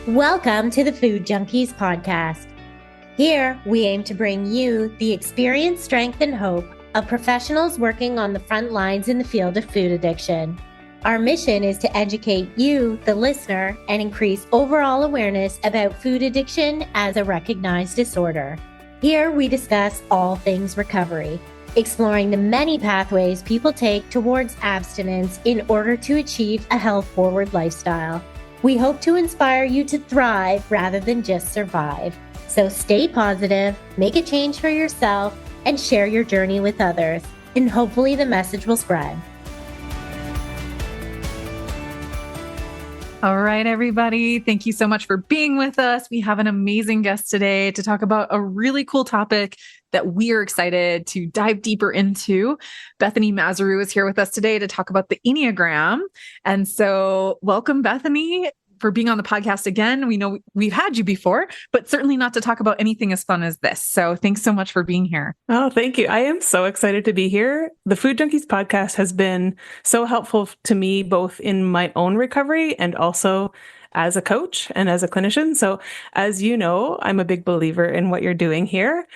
Welcome to the Food Junkies podcast. Here, we aim to bring you the experience, strength, and hope of professionals working on the front lines in the field of food addiction. Our mission is to educate you, the listener, and increase overall awareness about food addiction as a recognized disorder. Here, we discuss all things recovery, exploring the many pathways people take towards abstinence in order to achieve a health-forward lifestyle. We hope to inspire you to thrive rather than just survive. So stay positive, make a change for yourself, and share your journey with others. And hopefully the message will spread. All right, everybody. Thank you so much for being with us. We have an amazing guest today to talk about a really cool topic that we are excited to dive deeper into. Bethany Mazereeuw is here with us today to talk about the Enneagram. And so welcome, Bethany, for being on the podcast again. We know we've had you before, but certainly not to talk about anything as fun as this. So thanks so much for being here. Oh, thank you. I am so excited to be here. The Food Junkies podcast has been so helpful to me, both in my own recovery and also as a coach and as a clinician. So as you know, I'm a big believer in what you're doing here.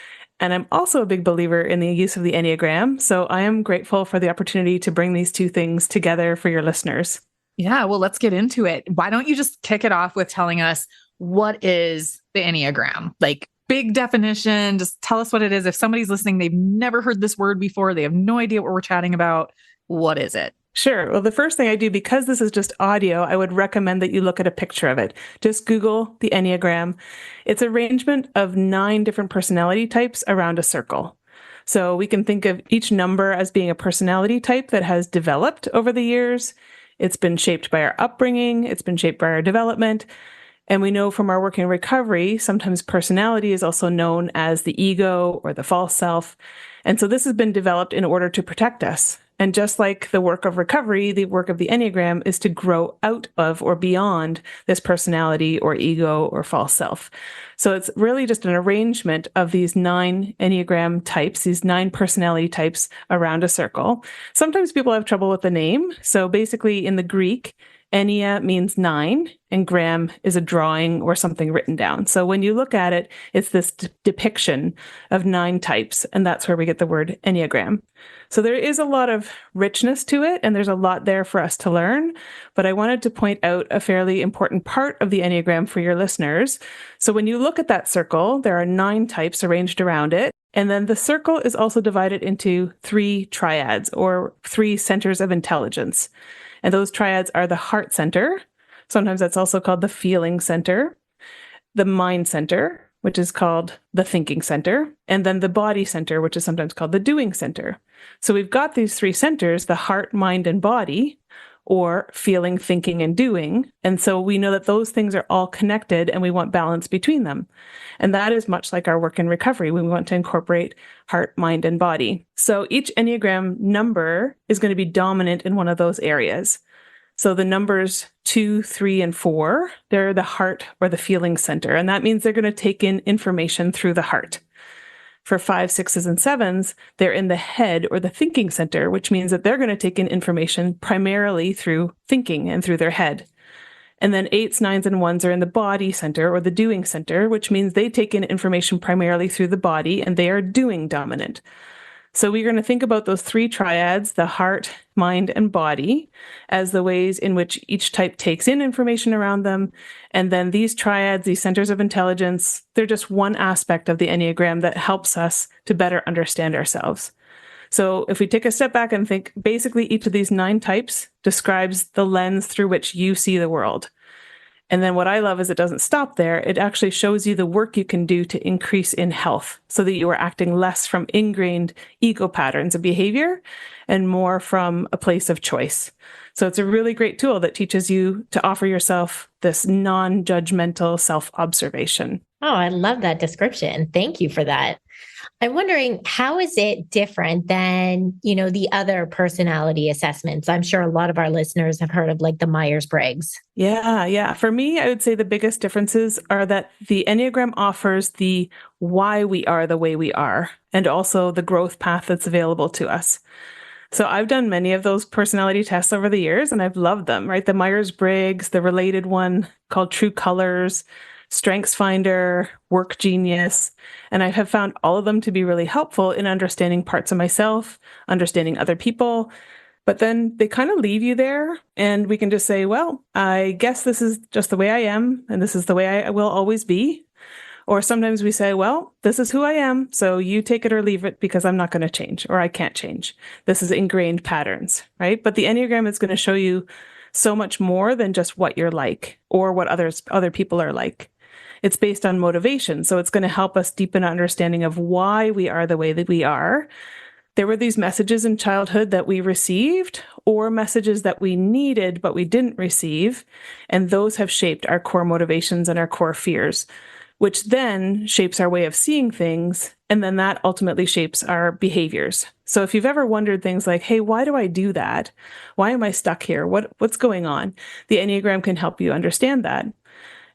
And I'm also a big believer in the use of the Enneagram. So I am grateful for the opportunity to bring these two things together for your listeners. Yeah, well, let's get into it. Why don't you just kick it off with telling us what is the Enneagram? Like, big definition, just tell us what it is. If somebody's listening, they've never heard this word before, they have no idea what we're chatting about. What is it? Sure. Well, the first thing I do, because this is just audio, I would recommend that you look at a picture of it. Just Google the Enneagram. It's an arrangement of 9 different personality types around a circle. So we can think of each number as being a personality type that has developed over the years. It's been shaped by our upbringing. It's been shaped by our development. And we know from our work in recovery, sometimes personality is also known as the ego or the false self. And so this has been developed in order to protect us. And just like the work of recovery, the work of the Enneagram is to grow out of or beyond this personality or ego or false self. So it's really just an arrangement of these 9 Enneagram types, these 9 personality types around a circle. Sometimes people have trouble with the name. So basically in the Greek, Ennea means 9, and gram is a drawing or something written down. So when you look at it, it's this depiction of 9 types, and that's where we get the word Enneagram. So there is a lot of richness to it, and there's a lot there for us to learn. But I wanted to point out a fairly important part of the Enneagram for your listeners. So when you look at that circle, there are 9 types arranged around it. And then the circle is also divided into 3 triads or 3 centers of intelligence. And those triads are the heart center. Sometimes that's also called the feeling center, the mind center, which is called the thinking center, and then the body center, which is sometimes called the doing center. So we've got these 3 centers, the heart, mind, and body, or feeling, thinking, and doing. And so we know that those things are all connected and we want balance between them. And that is much like our work in recovery. We want to incorporate heart, mind, and body. So each Enneagram number is going to be dominant in one of those areas. So the numbers 2, 3, and 4, they're the heart or the feeling center. And that means they're going to take in information through the heart. For 5, 6s, and 7s, they're in the head or the thinking center, which means that they're going to take in information primarily through thinking and through their head. And then 8s, 9s, and 1s are in the body center or the doing center, which means they take in information primarily through the body and they are doing dominant. So we're going to think about those 3 triads, the heart, mind, and body, as the ways in which each type takes in information around them. And then these triads, these centers of intelligence, they're just one aspect of the Enneagram that helps us to better understand ourselves. So if we take a step back and think, basically each of these 9 types describes the lens through which you see the world. And then what I love is it doesn't stop there. It actually shows you the work you can do to increase in health so that you are acting less from ingrained ego patterns of behavior and more from a place of choice. So it's a really great tool that teaches you to offer yourself this non-judgmental self-observation. Oh, I love that description. Thank you for that. I'm wondering, how is it different than, the other personality assessments? I'm sure a lot of our listeners have heard of like the Myers-Briggs. Yeah. For me, I would say the biggest differences are that the Enneagram offers the why we are the way we are, and also the growth path that's available to us. So I've done many of those personality tests over the years and I've loved them, right? The Myers-Briggs, the related one called True Colors, Strengths Finder, Work Genius. And I have found all of them to be really helpful in understanding parts of myself, understanding other people. But then they kind of leave you there and we can just say, well, I guess this is just the way I am and this is the way I will always be. Or sometimes we say, well, this is who I am, so you take it or leave it because I'm not going to change or I can't change. This is ingrained patterns, right? But the Enneagram is going to show you so much more than just what you're like or what other people are like. It's based on motivation, so it's going to help us deepen our understanding of why we are the way that we are. There were these messages in childhood that we received or messages that we needed but we didn't receive, and those have shaped our core motivations and our core fears, which then shapes our way of seeing things, and then that ultimately shapes our behaviors. So if you've ever wondered things like, hey, why do I do that? Why am I stuck here? What's going on? The Enneagram can help you understand that.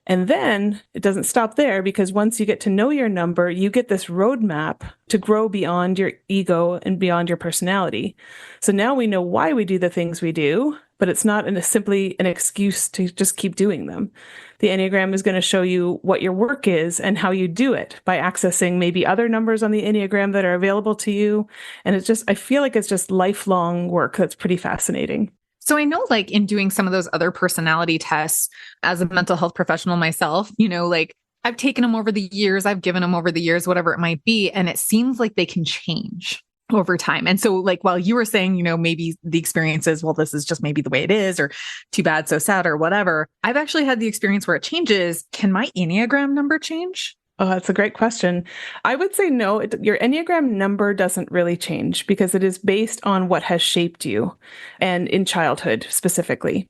And then it doesn't stop there, because once you get to know your number, you get this roadmap to grow beyond your ego and beyond your personality. So now we know why we do the things we do, but it's not simply an excuse to just keep doing them. The Enneagram is going to show you what your work is and how you do it by accessing maybe other numbers on the Enneagram that are available to you. And I feel like it's just lifelong work that's pretty fascinating. So I know, like, in doing some of those other personality tests as a mental health professional myself, like I've taken them over the years, I've given them over the years, whatever it might be. And it seems like they can change over time. And so, like, while you were saying, maybe the experience is, well, this is just maybe the way it is, or too bad, so sad, or whatever. I've actually had the experience where it changes. Can my Enneagram number change? Oh, that's a great question. I would say no. Your Enneagram number doesn't really change because it is based on what has shaped you, and in childhood specifically.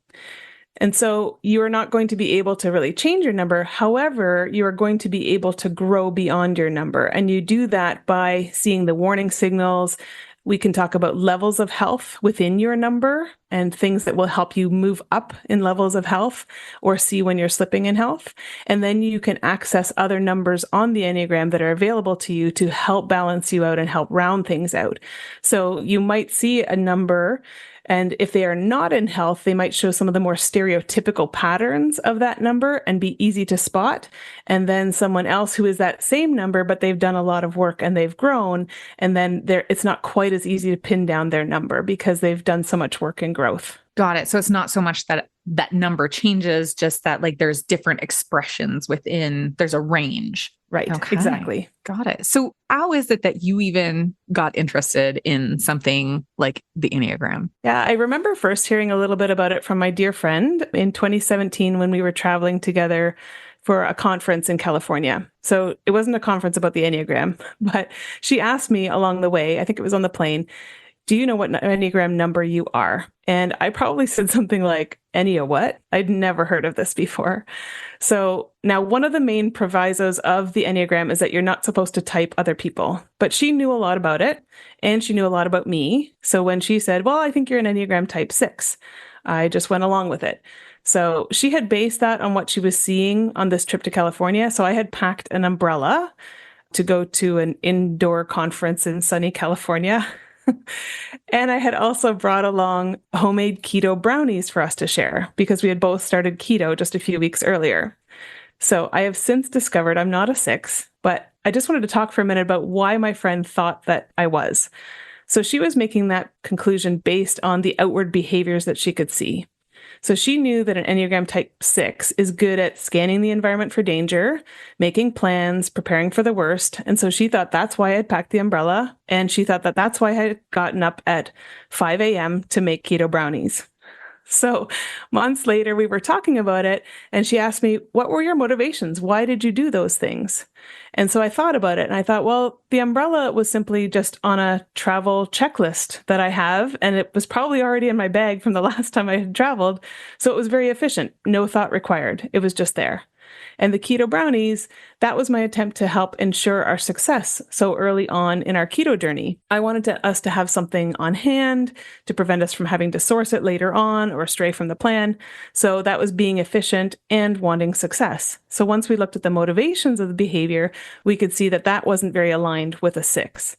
And so you are not going to be able to really change your number. However, you are going to be able to grow beyond your number. And you do that by seeing the warning signals. We can talk about levels of health within your number and things that will help you move up in levels of health or see when you're slipping in health. And then you can access other numbers on the Enneagram that are available to you to help balance you out and help round things out. So you might see a number, and if they are not in health, they might show some of the more stereotypical patterns of that number and be easy to spot. And then someone else who is that same number, but they've done a lot of work and they've grown, and then it's not quite as easy to pin down their number because they've done so much work and growth. Got it. So it's not so much that that number changes, just that, like, there's different expressions within, there's a range. Right. Okay. Exactly. Got it. So how is it that you even got interested in something like the Enneagram? Yeah, I remember first hearing a little bit about it from my dear friend in 2017 when we were traveling together for a conference in California. So it wasn't a conference about the Enneagram, but she asked me along the way, I think it was on the plane, do you know what Enneagram number you are? And I probably said something like, Ennea what? I'd never heard of this before. So now one of the main provisos of the Enneagram is that you're not supposed to type other people. But she knew a lot about it, and she knew a lot about me. So when she said, well, I think you're an Enneagram type 6, I just went along with it. So she had based that on what she was seeing on this trip to California. So I had packed an umbrella to go to an indoor conference in sunny California. And I had also brought along homemade keto brownies for us to share because we had both started keto just a few weeks earlier. So I have since discovered I'm not a 6, but I just wanted to talk for a minute about why my friend thought that I was. So she was making that conclusion based on the outward behaviors that she could see. So she knew that an Enneagram type 6 is good at scanning the environment for danger, making plans, preparing for the worst. And so she thought that's why I'd packed the umbrella. And she thought that that's why I had gotten up at 5 a.m. to make keto brownies. So months later, we were talking about it, and she asked me, what were your motivations? Why did you do those things? And so I thought about it, and I thought, well, the umbrella was simply just on a travel checklist that I have, and it was probably already in my bag from the last time I had traveled. So it was very efficient. No thought required. It was just there. And the keto brownies, that was my attempt to help ensure our success so early on in our keto journey. I wanted us to have something on hand to prevent us from having to source it later on or stray from the plan. So that was being efficient and wanting success. So once we looked at the motivations of the behavior, we could see that that wasn't very aligned with a 6.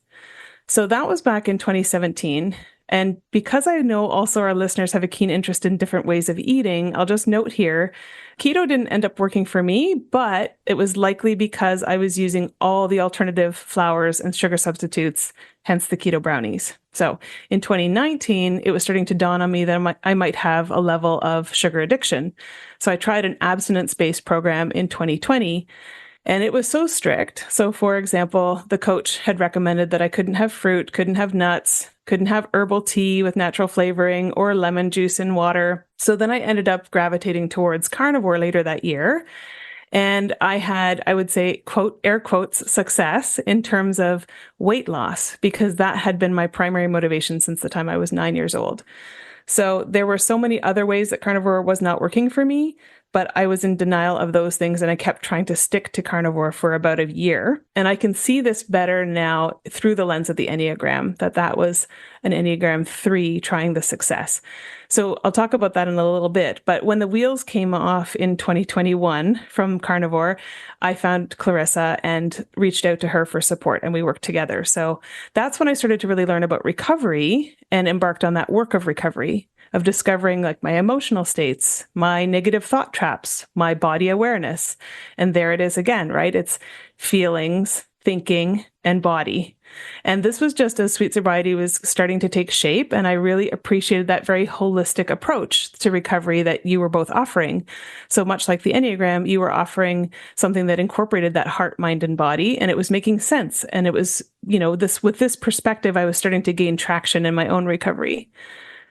So that was back in 2017. And because I know also our listeners have a keen interest in different ways of eating, I'll just note here, keto didn't end up working for me, but it was likely because I was using all the alternative flours and sugar substitutes, hence the keto brownies. So in 2019, it was starting to dawn on me that I might have a level of sugar addiction. So I tried an abstinence-based program in 2020. And it was so strict. So, for example, the coach had recommended that I couldn't have fruit, couldn't have nuts, couldn't have herbal tea with natural flavoring or lemon juice in water. So then I ended up gravitating towards carnivore later that year. And I had, I would say, quote, air quotes, success in terms of weight loss, because that had been my primary motivation since the time I was 9 years old. So there were so many other ways that carnivore was not working for me, but I was in denial of those things. And I kept trying to stick to carnivore for about a year. And I can see this better now through the lens of the Enneagram, that was an Enneagram 3 trying the success. So I'll talk about that in a little bit. But when the wheels came off in 2021 from carnivore, I found Clarissa and reached out to her for support, and we worked together. So that's when I started to really learn about recovery and embarked on that work of recovery, of discovering like my emotional states, my negative thought traps, my body awareness. And there it is again, right? It's feelings, thinking, and body. And this was just as Sweet Sobriety was starting to take shape. And I really appreciated that very holistic approach to recovery that you were both offering. So much like the Enneagram, you were offering something that incorporated that heart, mind, and body, and it was making sense. And it was, with this perspective, I was starting to gain traction in my own recovery.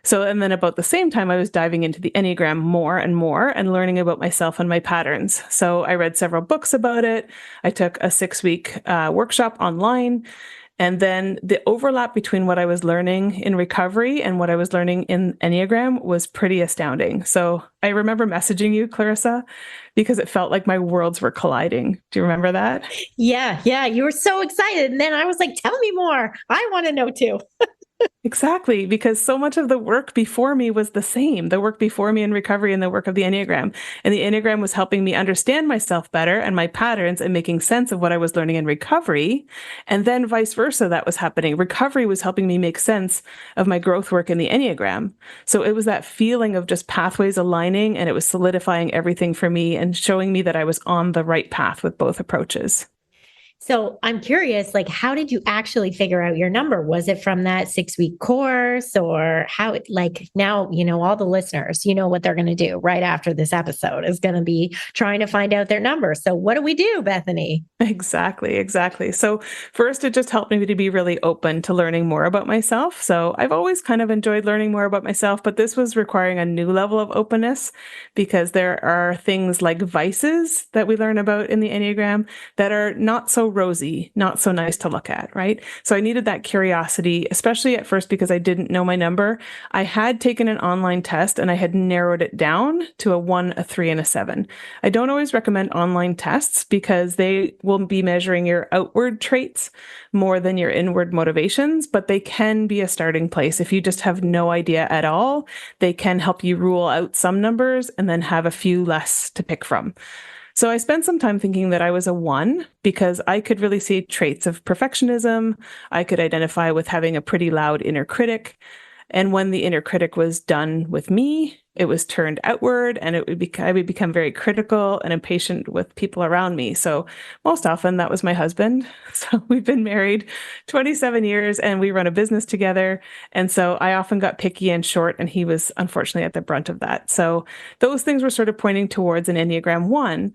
So, and then about the same time, I was diving into the Enneagram more and more and learning about myself and my patterns. So I read several books about it. I took a 6-week workshop online. And then the overlap between what I was learning in recovery and what I was learning in Enneagram was pretty astounding. So I remember messaging you, Clarissa, because it felt like my worlds were colliding. Do you remember that? Yeah. You were so excited. And then I was like, tell me more. I want to know too. Exactly, because so much of the work before me was the same, the work before me in recovery and the work of the Enneagram. And the Enneagram was helping me understand myself better and my patterns and making sense of what I was learning in recovery. And then vice versa, that was happening. Recovery was helping me make sense of my growth work in the Enneagram. So it was that feeling of just pathways aligning, and it was solidifying everything for me and showing me that I was on the right path with both approaches. So I'm curious, like, how did you actually figure out your number? Was it from that 6-week course, or how, like, now, all the listeners, what they're going to do right after this episode is going to be trying to find out their number. So what do we do, Bethany? Exactly. So first, it just helped me to be really open to learning more about myself. So I've always kind of enjoyed learning more about myself, but this was requiring a new level of openness, because there are things like vices that we learn about in the Enneagram that are not so rosy, not so nice to look at, right? So I needed that curiosity, especially at first because I didn't know my number. I had taken an online test and I had narrowed it down to a 1, a 3, and a 7. I don't always recommend online tests because they will be measuring your outward traits more than your inward motivations, but they can be a starting place. If you just have no idea at all, they can help you rule out some numbers and then have a few less to pick from. So I spent some time thinking that I was a 1 because I could really see traits of perfectionism. I could identify with having a pretty loud inner critic. And when the inner critic was done with me, it was turned outward, and I would become very critical and impatient with people around me. So most often that was my husband. So we've been married 27 years and we run a business together. And so I often got picky and short, and he was unfortunately at the brunt of that. So those things were sort of pointing towards an Enneagram 1.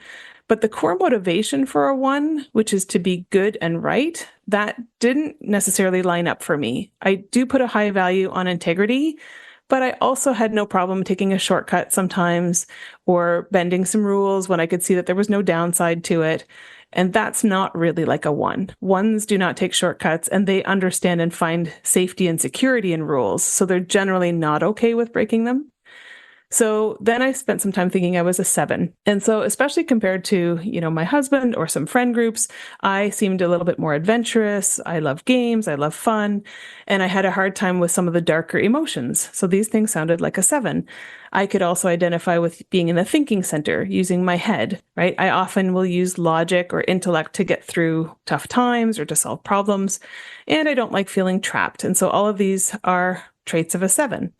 But the core motivation for a 1, which is to be good and right, that didn't necessarily line up for me. I do put a high value on integrity, but I also had no problem taking a shortcut sometimes or bending some rules when I could see that there was no downside to it. And that's not really like a 1. 1s do not take shortcuts, and they understand and find safety and security in rules. So they're generally not okay with breaking them. So then I spent some time thinking I was a 7. And so especially compared to, my husband or some friend groups, I seemed a little bit more adventurous. I love games. I love fun. And I had a hard time with some of the darker emotions. So these things sounded like a 7. I could also identify with being in the thinking center, using my head, right? I often will use logic or intellect to get through tough times or to solve problems. And I don't like feeling trapped. And so all of these are traits of a 7.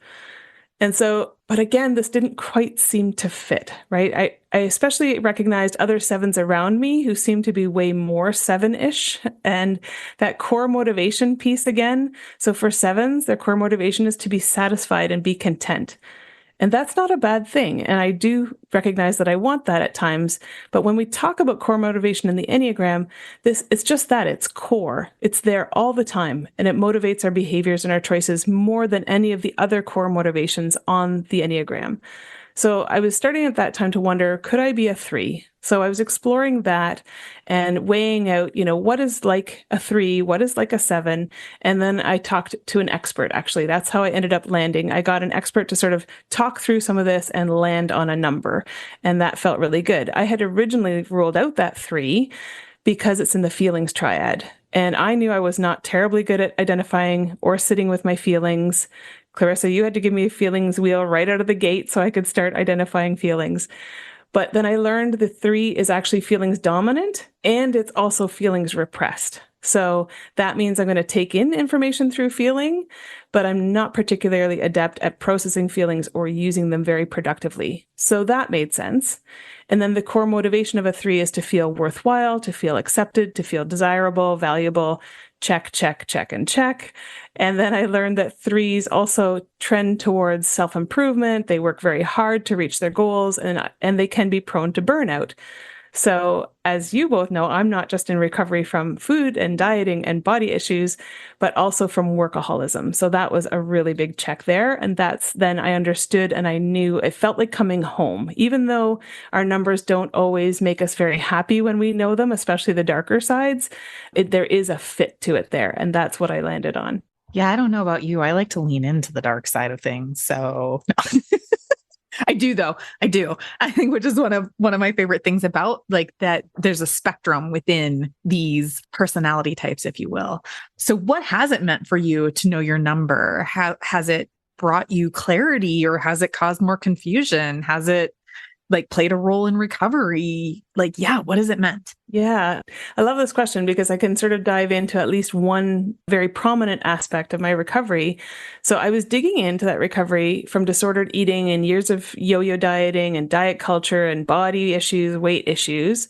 And so, but again, this didn't quite seem to fit, right? I especially recognized other 7s around me who seemed to be way more 7-ish. And that core motivation piece again. So for 7s, their core motivation is to be satisfied and be content. And that's not a bad thing. And I do recognize that I want that at times. But when we talk about core motivation in the Enneagram, it's just that it's core. It's there all the time. And it motivates our behaviors and our choices more than any of the other core motivations on the Enneagram. So I was starting at that time to wonder, could I be a 3? So I was exploring that and weighing out, what is like a 3? What is like a 7? And then I talked to an expert, actually. That's how I ended up landing. I got an expert to sort of talk through some of this and land on a number. And that felt really good. I had originally ruled out that 3 because it's in the feelings triad. And I knew I was not terribly good at identifying or sitting with my feelings. Clarissa, you had to give me a feelings wheel right out of the gate so I could start identifying feelings. But then I learned the 3 is actually feelings dominant and it's also feelings repressed. So that means I'm going to take in information through feeling, but I'm not particularly adept at processing feelings or using them very productively. So that made sense. And then the core motivation of a 3 is to feel worthwhile, to feel accepted, to feel desirable, valuable, check, check, check, and check. And then I learned that 3s also trend towards self-improvement. They work very hard to reach their goals and they can be prone to burnout. So as you both know, I'm not just in recovery from food and dieting and body issues, but also from workaholism. So that was a really big check there. And then I understood and I knew it felt like coming home, even though our numbers don't always make us very happy when we know them, especially the darker sides. There is a fit to it there. And that's what I landed on. Yeah, I don't know about you. I like to lean into the dark side of things. So no. I do though. I do. I think, which is one of my favorite things about like that there's a spectrum within these personality types, if you will. So what has it meant for you to know your number? Has it brought you clarity or has it caused more confusion? Has it like played a role in recovery? Like, yeah, what has it meant? Yeah, I love this question because I can sort of dive into at least one very prominent aspect of my recovery. So I was digging into that recovery from disordered eating and years of yo-yo dieting and diet culture and body issues, weight issues.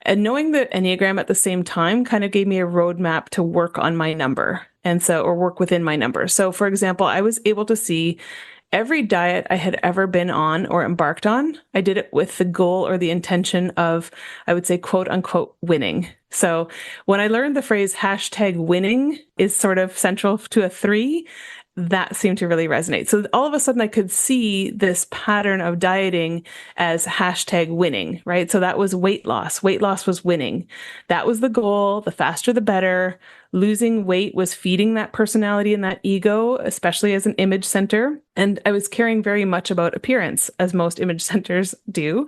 And knowing the Enneagram at the same time kind of gave me a roadmap to work on my number or work within my number. So for example, I was able to see every diet I had ever been on or embarked on, I did it with the goal or the intention of, I would say, quote unquote, winning. So when I learned the phrase #winning is sort of central to a 3, that seemed to really resonate. So all of a sudden I could see this pattern of dieting as #winning, right? So that was weight loss. Weight loss was winning. That was the goal. The faster, the better. Losing weight was feeding that personality and that ego, especially as an image center. And I was caring very much about appearance, as most image centers do.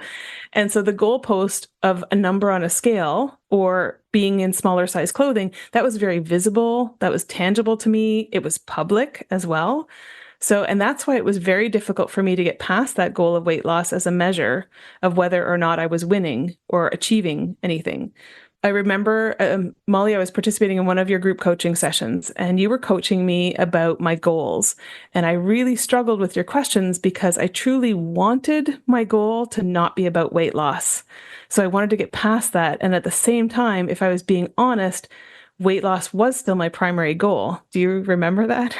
And so the goalpost of a number on a scale or being in smaller size clothing, that was very visible. That was tangible to me. It was public as well. So, and that's why it was very difficult for me to get past that goal of weight loss as a measure of whether or not I was winning or achieving anything. I remember, Molly, I was participating in one of your group coaching sessions and you were coaching me about my goals. And I really struggled with your questions because I truly wanted my goal to not be about weight loss. So I wanted to get past that. And at the same time, if I was being honest, weight loss was still my primary goal. Do you remember that?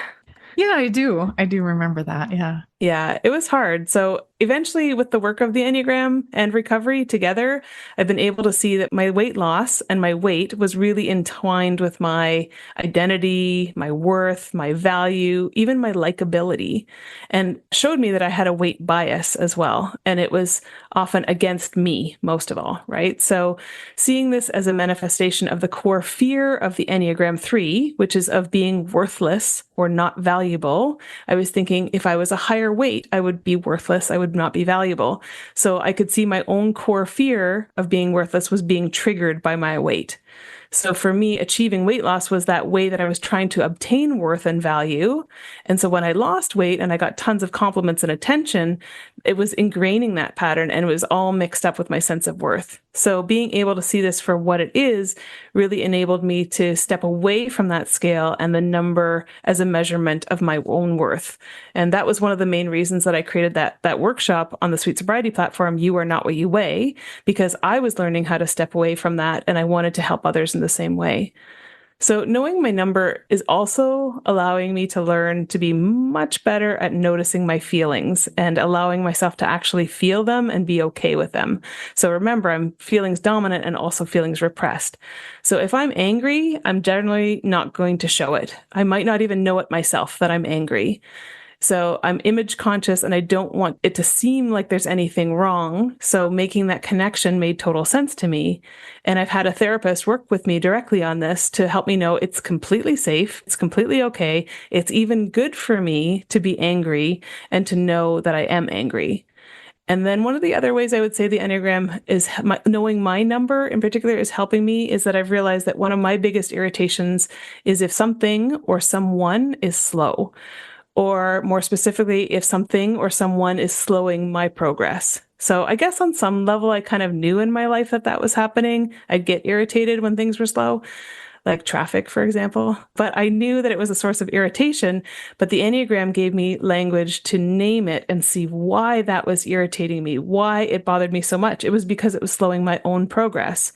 Yeah, I do. I do remember that. Yeah. Yeah, it was hard. So eventually, with the work of the Enneagram and recovery together, I've been able to see that my weight loss and my weight was really entwined with my identity, my worth, my value, even my likability, and showed me that I had a weight bias as well. And it was often against me, most of all, right? So seeing this as a manifestation of the core fear of the Enneagram 3, which is of being worthless or not valuable, I was thinking if I was a higher weight, I would be worthless. I would not be valuable. So I could see my own core fear of being worthless was being triggered by my weight. So for me, achieving weight loss was that way that I was trying to obtain worth and value. And so when I lost weight and I got tons of compliments and attention, it was ingraining that pattern and it was all mixed up with my sense of worth. So being able to see this for what it is really enabled me to step away from that scale and the number as a measurement of my own worth. And that was one of the main reasons that I created that workshop on the Sweet Sobriety platform, You Are Not What You Weigh, because I was learning how to step away from that and I wanted to help others in the same way. So knowing my number is also allowing me to learn to be much better at noticing my feelings and allowing myself to actually feel them and be okay with them. So remember, I'm feelings dominant and also feelings repressed. So if I'm angry, I'm generally not going to show it. I might not even know it myself that I'm angry. So I'm image conscious and I don't want it to seem like there's anything wrong. So making that connection made total sense to me. And I've had a therapist work with me directly on this to help me know it's completely safe. It's completely okay. It's even good for me to be angry and to know that I am angry. And then one of the other ways I would say the Enneagram is knowing my number in particular is helping me is that I've realized that one of my biggest irritations is if something or someone is slow. Or more specifically, if something or someone is slowing my progress. So I guess on some level, I kind of knew in my life that was happening. I'd get irritated when things were slow, like traffic, for example. But I knew that it was a source of irritation. But the Enneagram gave me language to name it and see why that was irritating me, why it bothered me so much. It was because it was slowing my own progress.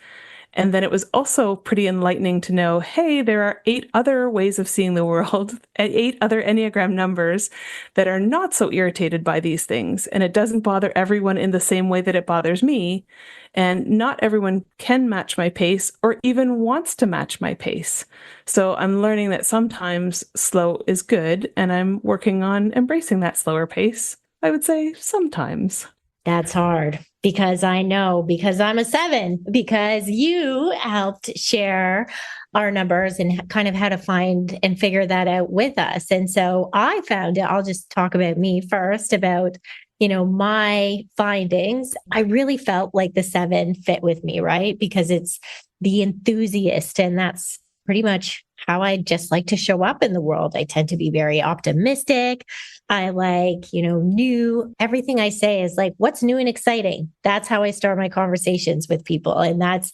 And then it was also pretty enlightening to know, hey, there are 8 other ways of seeing the world, 8 other Enneagram numbers that are not so irritated by these things. And it doesn't bother everyone in the same way that it bothers me. And not everyone can match my pace or even wants to match my pace. So I'm learning that sometimes slow is good, and I'm working on embracing that slower pace. I would say sometimes. That's hard because I know, because I'm a 7, because you helped share our numbers and kind of how to find and figure that out with us. And so I found it, I'll just talk about me first, about, my findings. I really felt like the 7 fit with me, right? Because it's the enthusiast, and that's pretty much how I just like to show up in the world. I tend to be very optimistic. I like, new. Everything I say is like, what's new and exciting? That's how I start my conversations with people. And that's,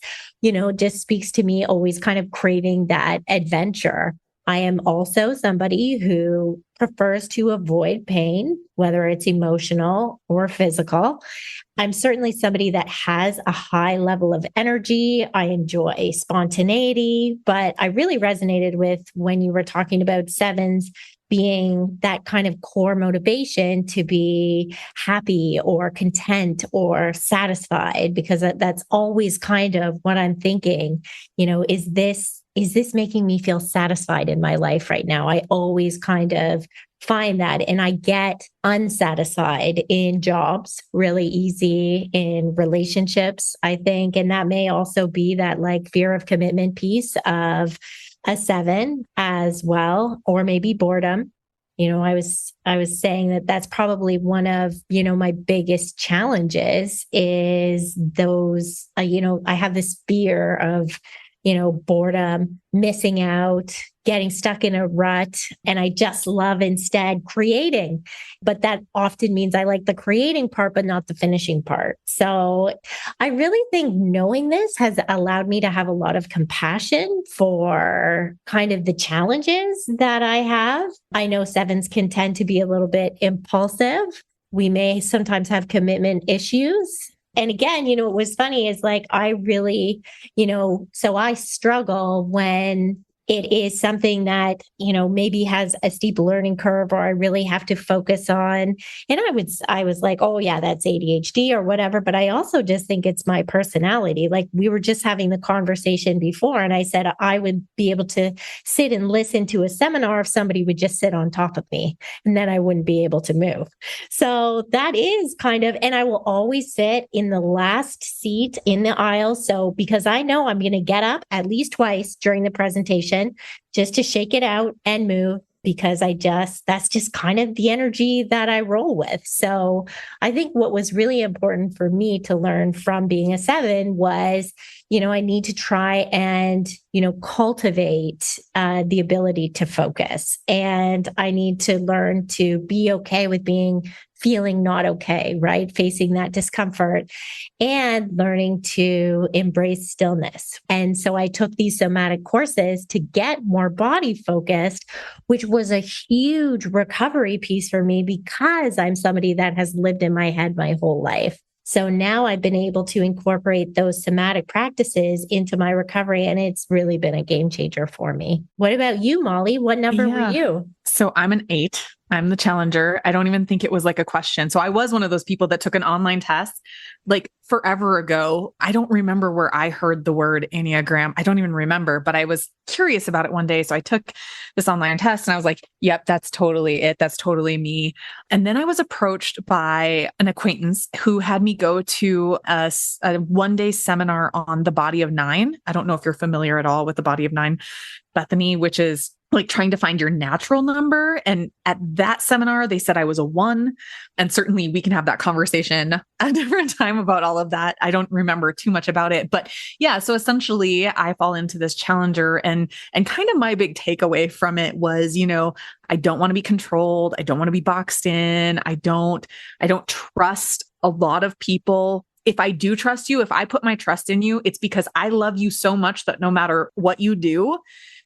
just speaks to me always kind of craving that adventure. I am also somebody who prefers to avoid pain, whether it's emotional or physical. I'm certainly somebody that has a high level of energy. I enjoy spontaneity, but I really resonated with when you were talking about 7s being that kind of core motivation to be happy or content or satisfied, because that's always kind of what I'm thinking, is this making me feel satisfied in my life right now? I always kind of find that. And I get unsatisfied in jobs really easy, in relationships, I think. And that may also be that like fear of commitment piece of a 7 as well, or maybe boredom. I was saying that that's probably one of, my biggest challenges is those, I have this fear of, boredom, missing out, getting stuck in a rut. And I just love instead creating. But that often means I like the creating part, but not the finishing part. So I really think knowing this has allowed me to have a lot of compassion for kind of the challenges that I have. I know 7s can tend to be a little bit impulsive. We may sometimes have commitment issues. And again, what was funny is like, I really, so I struggle when it is something that, maybe has a steep learning curve, or I really have to focus on. And I was like, oh yeah, that's ADHD or whatever. But I also just think it's my personality. Like we were just having the conversation before, and I said, I would be able to sit and listen to a seminar if somebody would just sit on top of me, and then I wouldn't be able to move. So that is kind of, and I will always sit in the last seat in the aisle. So because I know I'm going to get up at least twice during the presentation just to shake it out and move because that's just kind of the energy that I roll with. So I think what was really important for me to learn from being a 7 was, I need to try and, cultivate the ability to focus. And I need to learn to be okay with feeling not okay, right? Facing that discomfort and learning to embrace stillness. And so I took these somatic courses to get more body focused, which was a huge recovery piece for me because I'm somebody that has lived in my head my whole life. So now I've been able to incorporate those somatic practices into my recovery, and it's really been a game changer for me. What about you, Molly? What number were you? So I'm an 8. I'm the challenger. I don't even think it was like a question. So I was one of those people that took an online test like forever ago. I don't remember where I heard the word Enneagram. I don't even remember, but I was curious about it one day. So I took this online test and I was like, yep, that's totally it. That's totally me. And then I was approached by an acquaintance who had me go to a one-day seminar on the body of 9. I don't know if you're familiar at all with the body of 9, Bethany, which is like trying to find your natural number. And at that seminar, they said I was a 1. And certainly we can have that conversation at a different time about all of that. I don't remember too much about it, but yeah. So essentially I fall into this challenger, and kind of my big takeaway from it was, I don't want to be controlled. I don't want to be boxed in. I don't trust a lot of people. If I do trust you, if I put my trust in you, it's because I love you so much that no matter what you do,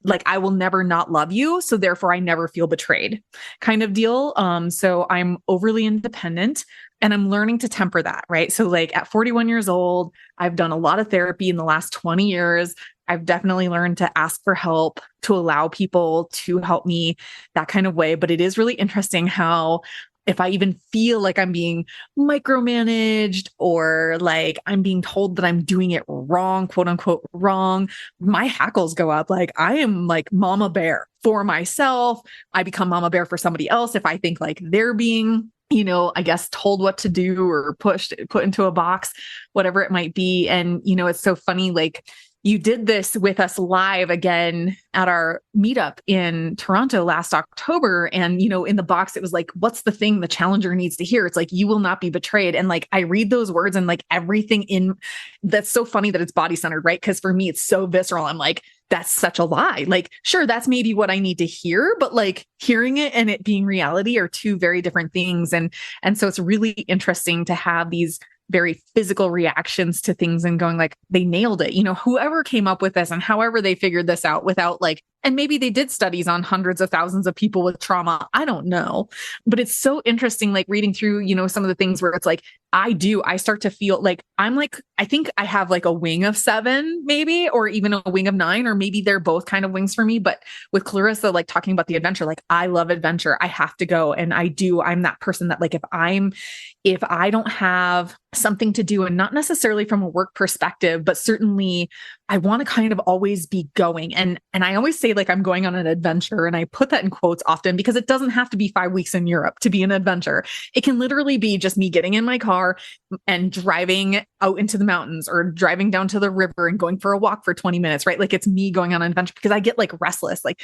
like I will never not love you. So therefore I never feel betrayed kind of deal. So I'm overly independent and I'm learning to temper that, right? So like at 41 years old, I've done a lot of therapy in the last 20 years. I've definitely learned to ask for help, to allow people to help me that kind of way. But it is really interesting how if I even feel like I'm being micromanaged or like I'm being told that I'm doing it wrong, quote unquote, wrong, my hackles go up. Like I am like mama bear for myself. I become mama bear for somebody else if I think like they're being, I guess told what to do or put into a box, whatever it might be. And, it's so funny, like you did this with us live again at our meetup in Toronto last October. And, in the box, it was like, what's the thing the challenger needs to hear? It's like, you will not be betrayed. And like, I read those words and like everything that's so funny that it's body centered, right? Because for me, it's so visceral. I'm like, that's such a lie. Like, sure, that's maybe what I need to hear, but like hearing it and it being reality are two very different things. And so it's really interesting to have these very physical reactions to things and going like, they nailed it. Whoever came up with this and however they figured this out without like, and maybe they did studies on hundreds of thousands of people with trauma. I don't know, but it's so interesting, like reading through, some of the things where it's like, I start to feel like I'm like, I think I have like a wing of 7 maybe, or even a wing of 9, or maybe they're both kind of wings for me. But with Clarissa, like talking about the adventure, like I love adventure. I have to go. And I'm that person that like, if I don't have something to do, and not necessarily from a work perspective, but certainly I want to kind of always be going. And I always say like I'm going on an adventure, and I put that in quotes often because it doesn't have to be 5 weeks in Europe to be an adventure. It can literally be just me getting in my car and driving out into the mountains or driving down to the river and going for a walk for 20 minutes, right? Like it's me going on an adventure because I get like restless. Like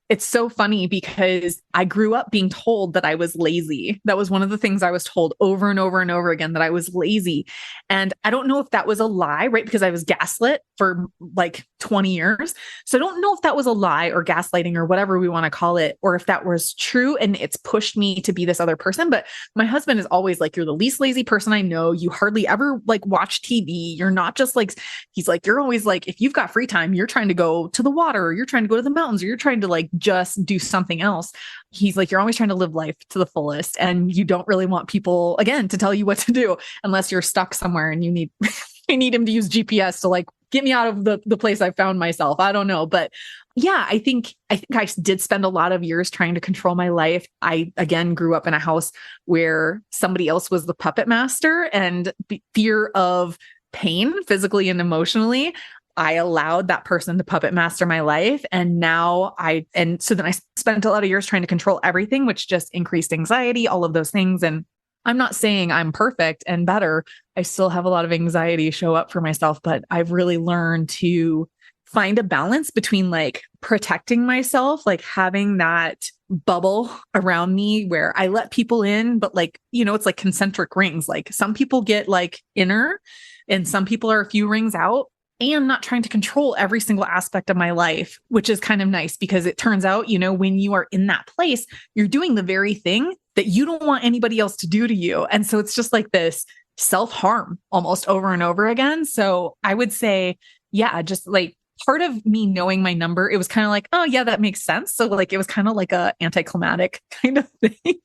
it's so funny because I grew up being told that I was lazy. That was one of the things I was told over and over and over again, that I was lazy. And I don't know if that was a lie, right? Because I was gaslit for like 20 years. So I don't know if that was a lie or gaslighting or whatever we want to call it, or if that was true and it's pushed me to be this other person. But my husband is always like, you're the least lazy person I know. You hardly ever like watch TV. You're not just like, he's like, you're always like, if you've got free time, you're trying to go to the water, or you're trying to go to the mountains, or you're trying to like just do something else. He's like, you're always trying to live life to the fullest. And you don't really want people, again, to tell you what to do unless you're stuck somewhere and you need, you need him to use GPS to like get me out of the place I found myself. I don't know. But yeah, I think I did spend a lot of years trying to control my life. I, again, grew up in a house where somebody else was the puppet master, and fear of pain, physically and emotionally, I allowed that person to puppet master my life. And so then I spent a lot of years trying to control everything, which just increased anxiety, all of those things. And I'm not saying I'm perfect and better. I still have a lot of anxiety show up for myself, but I've really learned to find a balance between like protecting myself, like having that bubble around me where I let people in, but like, it's like concentric rings. Like some people get like inner and some people are a few rings out. And not trying to control every single aspect of my life, which is kind of nice because it turns out, when you are in that place, you're doing the very thing that you don't want anybody else to do to you. And so it's just like this self-harm almost over and over again. So I would say, yeah, just like part of me knowing my number, it was kind of like, oh yeah, that makes sense. So like, it was kind of like a anticlimactic kind of thing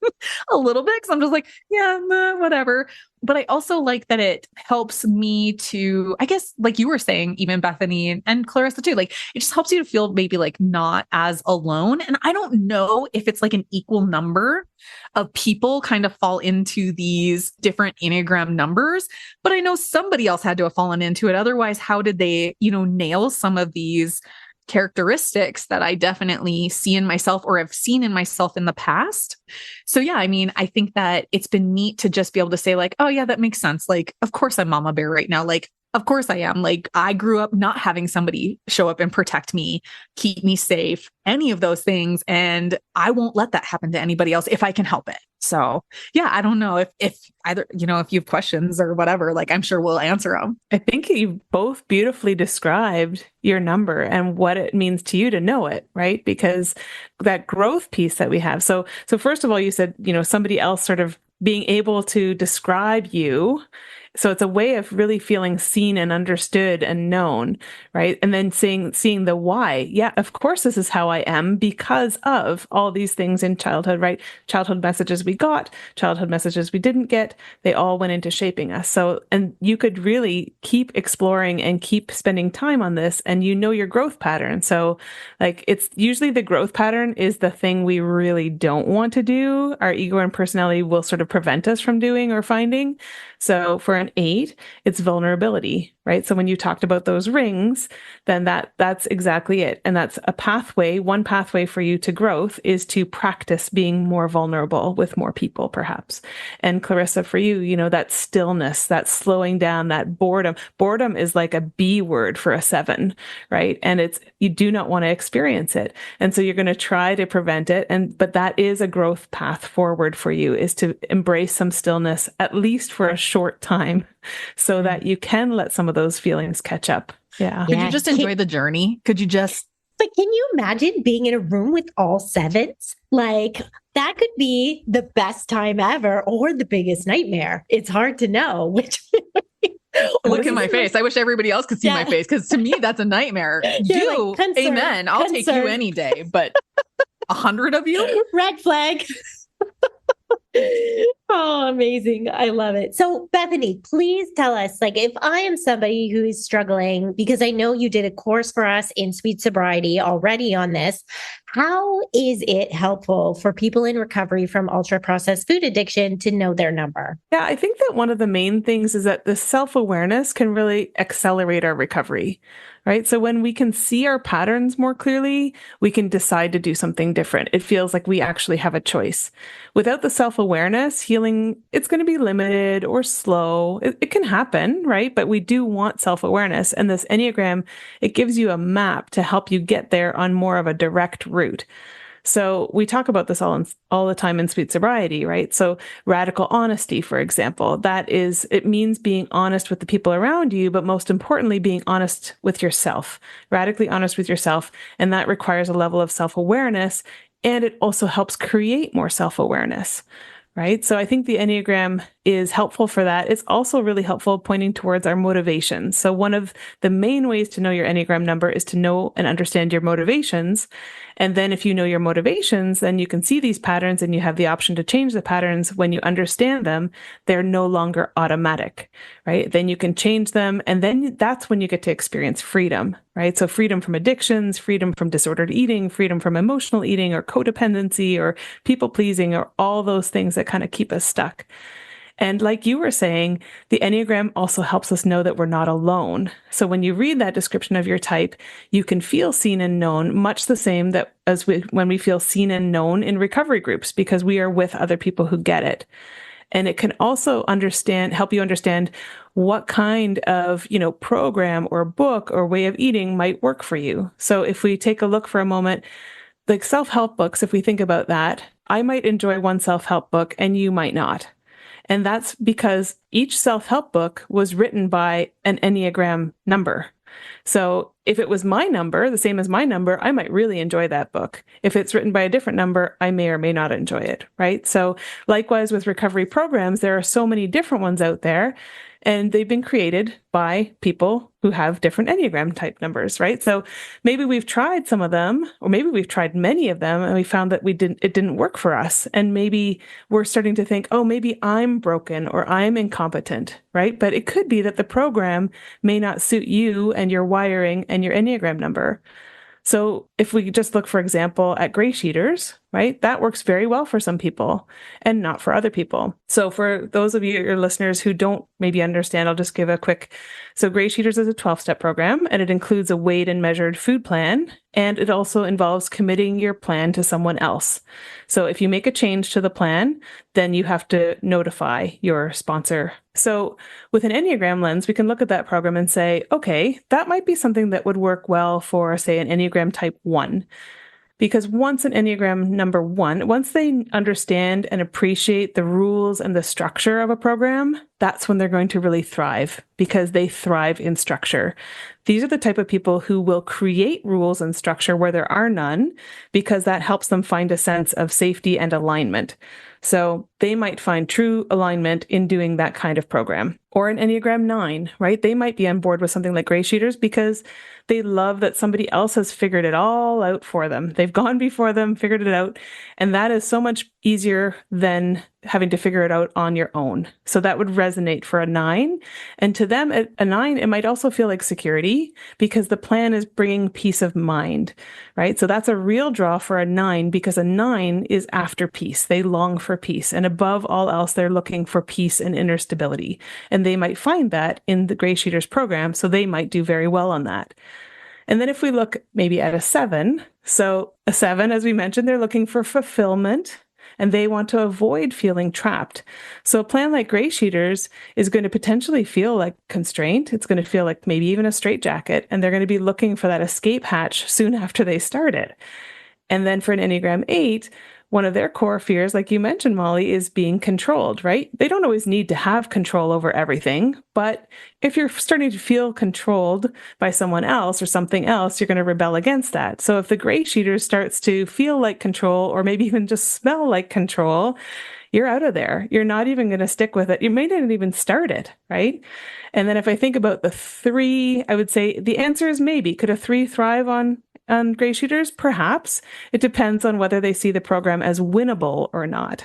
a little bit. Cause I'm just like, yeah, nah, whatever. But I also like that it helps me to, I guess, like you were saying, even Bethany and Clarissa too, like it just helps you to feel maybe like not as alone. And I don't know if it's like an equal number of people kind of fall into these different Enneagram numbers, but I know somebody else had to have fallen into it. Otherwise, how did they, nail some of these characteristics that I definitely see in myself or have seen in myself in the past? So yeah, I mean, I think that it's been neat to just be able to say like, oh yeah, that makes sense. Like, of course I'm mama bear right now. Like, of course I am. Like, I grew up not having somebody show up and protect me, keep me safe, any of those things. And I won't let that happen to anybody else if I can help it. So yeah, I don't know if either, if you have questions or whatever, like I'm sure we'll answer them. I think you both beautifully described your number and what it means to you to know it, right? Because that growth piece that we have. So first of all, you said, somebody else sort of being able to describe you. So it's a way of really feeling seen and understood and known, right? And then seeing the why. Yeah, of course, this is how I am because of all these things in childhood, right? Childhood messages we got, childhood messages we didn't get, they all went into shaping us. So, and you could really keep exploring and keep spending time on this and your growth pattern. So like it's usually the growth pattern is the thing we really don't want to do. Our ego and personality will sort of prevent us from doing or finding. So for an 8, it's vulnerability, right? So when you talked about those rings, then that's exactly it. And that's a pathway. One pathway for you to growth is to practice being more vulnerable with more people, perhaps. And Clarissa, for you, that stillness, that slowing down, that boredom. Boredom is like a B word for a 7, right? And you do not want to experience it. And so you're going to try to prevent it. But that is a growth path forward for you, is to embrace some stillness, at least for a short time, so that you can let some of those feelings catch up. Yeah. Could you just enjoy the journey? Could you just... But can you imagine being in a room with all 7s? Like that could be the best time ever or the biggest nightmare. It's hard to know which. Look at my face. I wish everybody else could see my face because to me, that's a nightmare. You, like, amen. I'll take you any day, but 100 of you? Red flag. Oh, amazing. I love it. So Bethany, please tell us, like, if I am somebody who is struggling, because I know you did a course for us in Sweet Sobriety already on this, how is it helpful for people in recovery from ultra processed food addiction to know their number? Yeah, I think that one of the main things is that the self-awareness can really accelerate our recovery, right? So when we can see our patterns more clearly, we can decide to do something different. It feels like we actually have a choice. Without the self-awareness, healing, it's going to be limited or slow. It can happen, right? But we do want self-awareness. And this Enneagram, it gives you a map to help you get there on more of a direct route. So we talk about this all the time in Sweet Sobriety, right? So radical honesty, for example, it means being honest with the people around you, but most importantly, being honest with yourself, radically honest with yourself. And that requires a level of self-awareness. And it also helps create more self-awareness, right? So I think the Enneagram is helpful for that. It's also really helpful pointing towards our motivations. So one of the main ways to know your Enneagram number is to know and understand your motivations. And then if you know your motivations, then you can see these patterns and you have the option to change the patterns. When you understand them, they're no longer automatic, right? Then you can change them. And then that's when you get to experience freedom, right? So freedom from addictions, freedom from disordered eating, freedom from emotional eating or codependency or people pleasing or all those things that kind of keep us stuck. And like you were saying, the Enneagram also helps us know that we're not alone. So when you read that description of your type, you can feel seen and known much the same when we feel seen and known in recovery groups, because we are with other people who get it. And it can also help you understand what kind of, program or book or way of eating might work for you. So if we take a look for a moment, like self-help books, if we think about that, I might enjoy one self-help book and you might not. And that's because each self-help book was written by an Enneagram number. So if it was my number, the same as my number, I might really enjoy that book. If it's written by a different number, I may or may not enjoy it, right? So likewise with recovery programs, there are so many different ones out there, and they've been created by people who have different Enneagram type numbers, right? So maybe we've tried some of them, or maybe we've tried many of them, and we found that it didn't work for us. And maybe we're starting to think, oh, maybe I'm broken or I'm incompetent, right? But it could be that the program may not suit you and your wiring and your Enneagram number. So if we just look, for example, at gray sheeters, right, that works very well for some people and not for other people. So for those of you, your listeners who don't maybe understand, I'll just give a quick. So gray sheeters is a 12-step program, and it includes a weighed and measured food plan, and it also involves committing your plan to someone else. So if you make a change to the plan, then you have to notify your sponsor. So with an Enneagram lens, we can look at that program and say, okay, that might be something that would work well for, say, an Enneagram type 1. Because once an Enneagram number 1, once they understand and appreciate the rules and the structure of a program, that's when they're going to really thrive, because they thrive in structure. These are the type of people who will create rules and structure where there are none, because that helps them find a sense of safety and alignment. So they might find true alignment in doing that kind of program. Or an Enneagram 9, right? They might be on board with something like gray sheeters because they love that somebody else has figured it all out for them. They've gone before them, figured it out. And that is so much easier than having to figure it out on your own. So that would resonate for a 9. And to them, a 9, it might also feel like security because the plan is bringing peace of mind, right? So that's a real draw for a 9, because a 9 is after peace. They long for peace. And above all else, they're looking for peace and inner stability. And they might find that in the Gray Sheeters program. So they might do very well on that. And then if we look maybe at a 7, so a 7, as we mentioned, they're looking for fulfillment and they want to avoid feeling trapped. So a plan like Gray Sheeters is going to potentially feel like constraint. It's going to feel like maybe even a straitjacket, and they're going to be looking for that escape hatch soon after they start it. And then for an Enneagram 8, one of their core fears, like you mentioned, Molly, is being controlled, right? They don't always need to have control over everything, but if you're starting to feel controlled by someone else or something else, you're going to rebel against that. So if the Gray Sheeter starts to feel like control, or maybe even just smell like control, you're out of there. You're not even going to stick with it. You may not even start it, right? And then if I think about the 3, I would say the answer is maybe. Could a 3 thrive on Gray Sheeters? Perhaps. It depends on whether they see the program as winnable or not.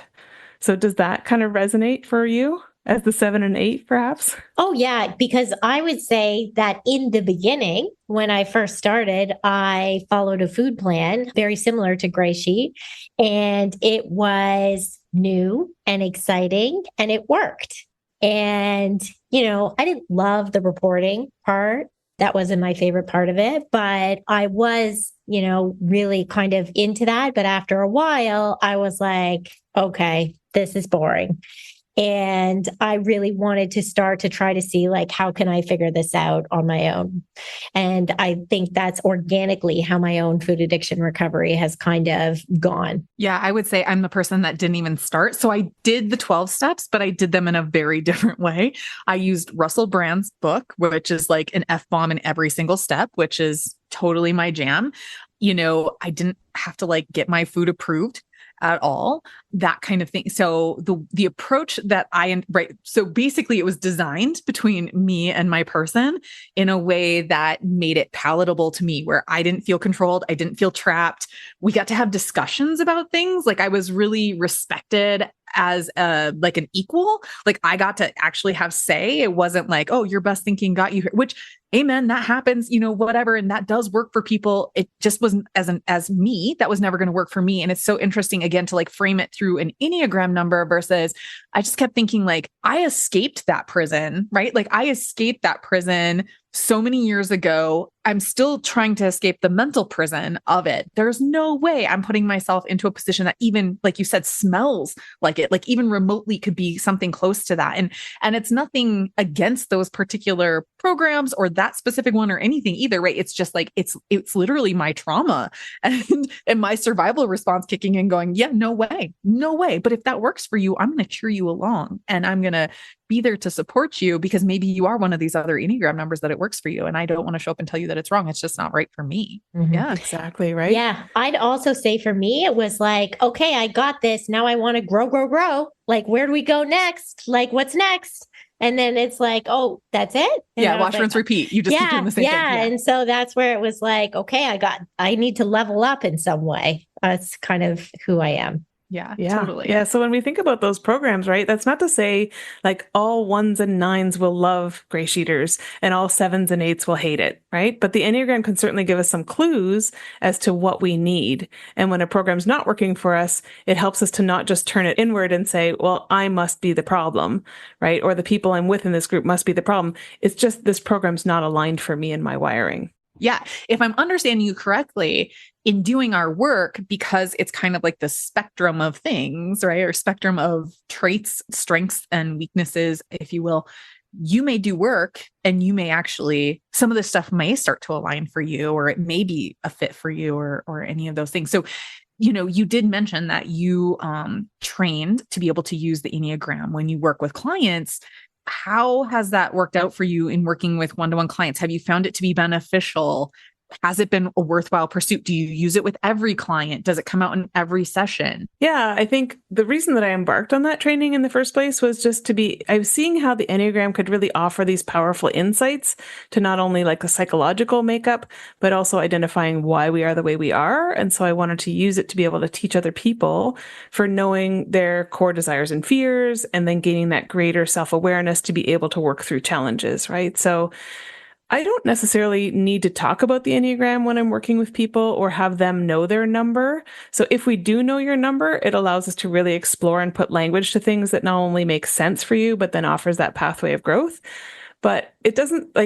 So does that kind of resonate for you as the 7 and 8, perhaps? Oh, yeah, because I would say that in the beginning, when I first started, I followed a food plan very similar to Gray Sheet, and it was new and exciting and it worked. And, I didn't love the reporting part. That wasn't my favorite part of it, but I was, really kind of into that. But after a while, I was like, okay, this is boring. And I really wanted to start to try to see, like, how can I figure this out on my own? And I think that's organically how my own food addiction recovery has kind of gone. Yeah, I would say I'm the person that didn't even start. So I did the 12 steps, but I did them in a very different way. I used Russell Brand's book, which is like an F-bomb in every single step, which is totally my jam. I didn't have to get my food approved at all, that kind of thing. So the approach that so basically it was designed between me and my person in a way that made it palatable to me, where I didn't feel controlled. I didn't feel trapped. We got to have discussions about things. Like I was really respected as an equal. Like I got to actually have say. It wasn't like, oh, your best thinking got you here, which amen, that happens, whatever. And that does work for people. It just wasn't as me. That was never going to work for me. And it's so interesting again, to frame it through an Enneagram number versus I just kept thinking I escaped that prison, right? I escaped that prison so many years ago. I'm still trying to escape the mental prison of it. There's no way I'm putting myself into a position that even, like you said, smells like it, even remotely could be something close to that. And it's nothing against those particular programs or that specific one or anything either, right? It's just like, it's literally my trauma and my survival response kicking in going, yeah, no way, no way. But if that works for you, I'm going to cheer you along and I'm going to be there to support you because maybe you are one of these other Enneagram numbers that it works for you. And I don't want to show up and tell you that it's wrong. It's just not right for me. Mm-hmm. Yeah, exactly. Right. Yeah. I'd also say for me, it was like, okay, I got this. Now I want to grow. Like, where do we go next? Like, what's next? And then it's like, oh, that's it. And yeah. Wash, rinse, repeat. You just keep doing the same thing. Yeah. And so that's where it was like, okay, I need to level up in some way. That's kind of who I am. Yeah, totally. Yeah. So when we think about those programs, right, that's not to say like all 1s and 9s will love gray sheeters and all 7s and 8s will hate it, right? But the Enneagram can certainly give us some clues as to what we need. And when a program's not working for us, it helps us to not just turn it inward and say, well, I must be the problem, right? Or the people I'm with in this group must be the problem. It's just this program's not aligned for me and my wiring. Yeah. If I'm understanding you correctly, in doing our work, because it's kind of like the spectrum of things, right? Or spectrum of traits, strengths, and weaknesses, if you will, you may do work and you may actually, some of this stuff may start to align for you, or it may be a fit for you or any of those things. So, you did mention that you trained to be able to use the Enneagram when you work with clients. How has that worked out for you in working with one-to-one clients? Have you found it to be beneficial? Has it been a worthwhile pursuit? Do you use it with every client? Does it come out in every session? Yeah, I think the reason that I embarked on that training in the first place was just I was seeing how the Enneagram could really offer these powerful insights to not only like a psychological makeup, but also identifying why we are the way we are. And so I wanted to use it to be able to teach other people for knowing their core desires and fears, and then gaining that greater self-awareness to be able to work through challenges, right? So I don't necessarily need to talk about the Enneagram when I'm working with people or have them know their number. So if we do know your number, it allows us to really explore and put language to things that not only make sense for you, but then offers that pathway of growth. But it doesn't,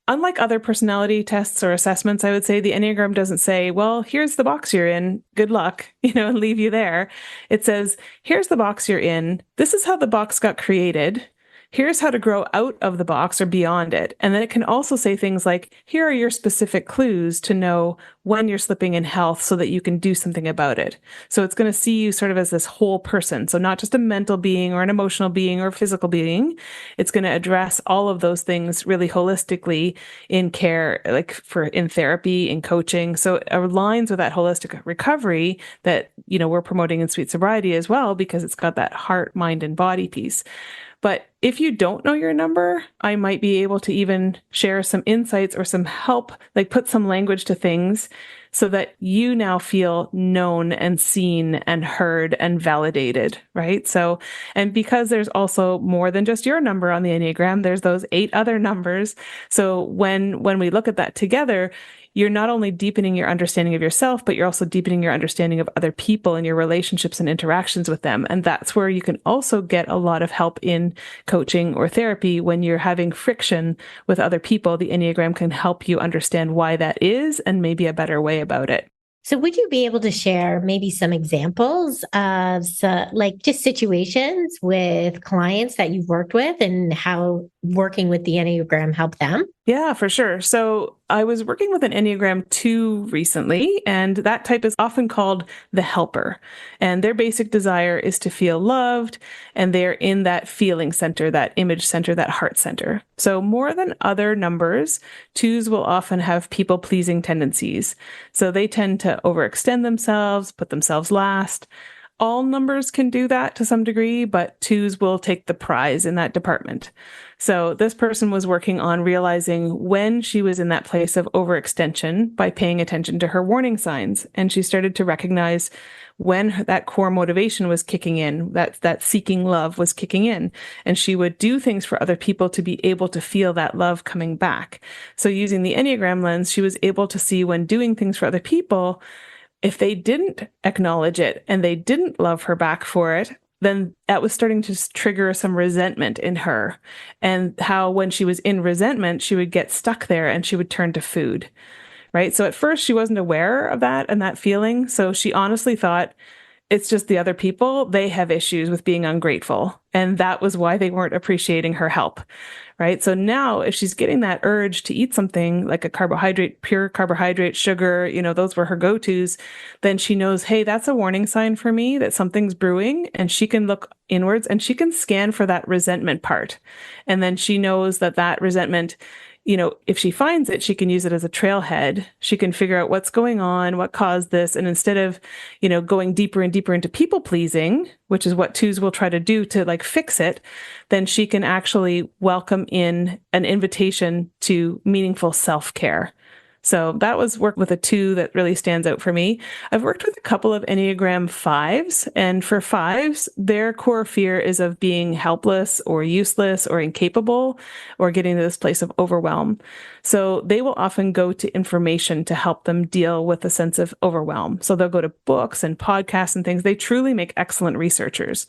unlike other personality tests or assessments, I would say the Enneagram doesn't say, well, here's the box you're in, good luck, and leave you there. It says, here's the box you're in. This is how the box got created. Here's how to grow out of the box or beyond it. And then it can also say things like, here are your specific clues to know when you're slipping in health so that you can do something about it. So it's going to see you sort of as this whole person. So not just a mental being or an emotional being or a physical being. It's going to address all of those things really holistically in care, in therapy, in coaching. So it aligns with that holistic recovery that, we're promoting in Sweet Sobriety as well, because it's got that heart, mind, and body piece. But if you don't know your number, I might be able to even share some insights or some help, put some language to things so that you now feel known and seen and heard and validated, right? So, and because there's also more than just your number on the Enneagram, there's those 8 other numbers. So when we look at that together, you're not only deepening your understanding of yourself, but you're also deepening your understanding of other people and your relationships and interactions with them. And that's where you can also get a lot of help in coaching or therapy when you're having friction with other people. The Enneagram can help you understand why that is and maybe a better way about it. So would you be able to share maybe some examples of just situations with clients that you've worked with and how working with the Enneagram helped them? Yeah, for sure. So I was working with an Enneagram 2 recently, and that type is often called the helper. And their basic desire is to feel loved, and they're in that feeling center, that image center, that heart center. So more than other numbers, 2s will often have people-pleasing tendencies. So they tend to overextend themselves, put themselves last. All numbers can do that to some degree, but 2s will take the prize in that department. So this person was working on realizing when she was in that place of overextension by paying attention to her warning signs. And she started to recognize when that core motivation was kicking in, that seeking love was kicking in. And she would do things for other people to be able to feel that love coming back. So using the Enneagram lens, she was able to see when doing things for other people, if they didn't acknowledge it and they didn't love her back for it, then that was starting to trigger some resentment in her. And how when she was in resentment, she would get stuck there and she would turn to food, right? So at first she wasn't aware of that and that feeling. So she honestly thought, it's just the other people, they have issues with being ungrateful. And that was why they weren't appreciating her help, right? So now if she's getting that urge to eat something like a carbohydrate, pure carbohydrate, sugar, those were her go-tos, then she knows, hey, that's a warning sign for me that something's brewing, and she can look inwards and she can scan for that resentment part. And then she knows that resentment, if she finds it, she can use it as a trailhead. She can figure out what's going on, what caused this. And instead of, going deeper and deeper into people pleasing, which is what twos will try to do to like fix it, then she can actually welcome in an invitation to meaningful self-care. So that was work with a 2 that really stands out for me. I've worked with a couple of Enneagram 5s, and for 5s, their core fear is of being helpless or useless or incapable or getting to this place of overwhelm. So they will often go to information to help them deal with a sense of overwhelm. So they'll go to books and podcasts and things. They truly make excellent researchers.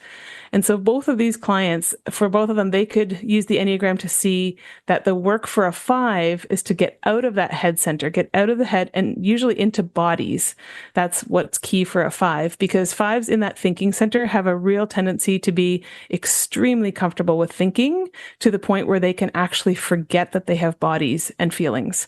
And so both of these clients, for both of them, they could use the Enneagram to see that the work for a 5 is to get out of that head center, get out of the head and usually into bodies. That's what's key for a 5, because 5s in that thinking center have a real tendency to be extremely comfortable with thinking to the point where they can actually forget that they have bodies and feelings.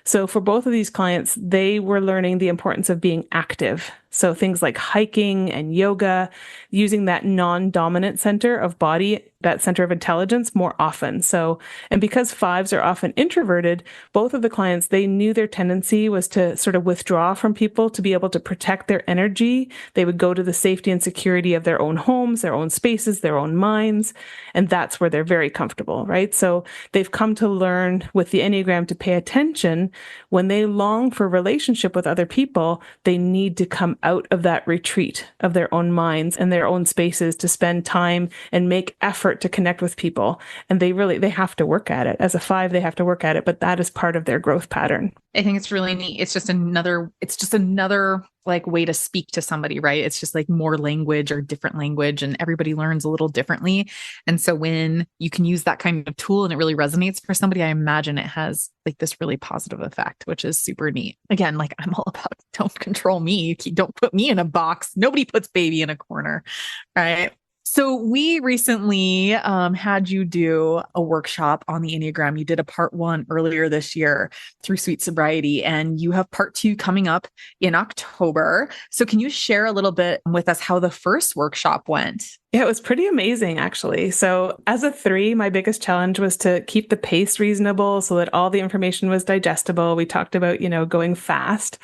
So for both of these clients, they were learning the importance of being active. So things like hiking and yoga, using that non-dominant center of body, that center of intelligence more often. So, and because 5s are often introverted, both of the clients, they knew their tendency was to sort of withdraw from people to be able to protect their energy. They would go to the safety and security of their own homes, their own spaces, their own minds. And that's where they're very comfortable, right? So they've come to learn with the Enneagram to pay attention. When they long for relationship with other people, they need to come out of that retreat of their own minds and their own spaces to spend time and make effort to connect with people. And they have to work at it. As a 5, they have to work at it, but that is part of their growth pattern. I think it's really neat. It's just another like way to speak to somebody, right? It's just like more language or different language, and everybody learns a little differently. And so when you can use that kind of tool and it really resonates for somebody, I imagine it has like this really positive effect, which is super neat. Again, like I'm all about don't control me. Don't put me in a box. Nobody puts baby in a corner, right? So we recently had you do a workshop on the Enneagram. You did a part 1 earlier this year through Sweet Sobriety, and you have part 2 coming up in October. So can you share a little bit with us how the first workshop went? Yeah, it was pretty amazing, actually. So as a 3, my biggest challenge was to keep the pace reasonable so that all the information was digestible. We talked about, going fast.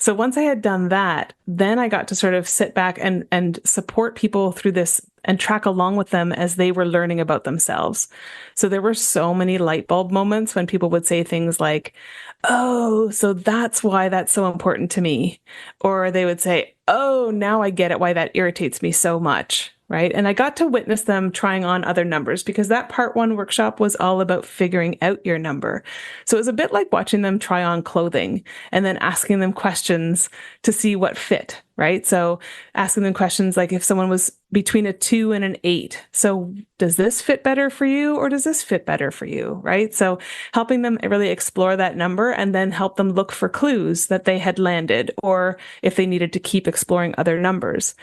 So once I had done that, then I got to sort of sit back and support people through this and track along with them as they were learning about themselves. So there were so many light bulb moments when people would say things like, oh, so that's why that's so important to me. Or they would say, oh, now I get it why that irritates me so much. Right. And I got to witness them trying on other numbers because that part 1 workshop was all about figuring out your number. So it was a bit like watching them try on clothing and then asking them questions to see what fit. Right. So asking them questions like if someone was between a 2 and an 8. So does this fit better for you or does this fit better for you? Right. So helping them really explore that number and then help them look for clues that they had landed or if they needed to keep exploring other numbers.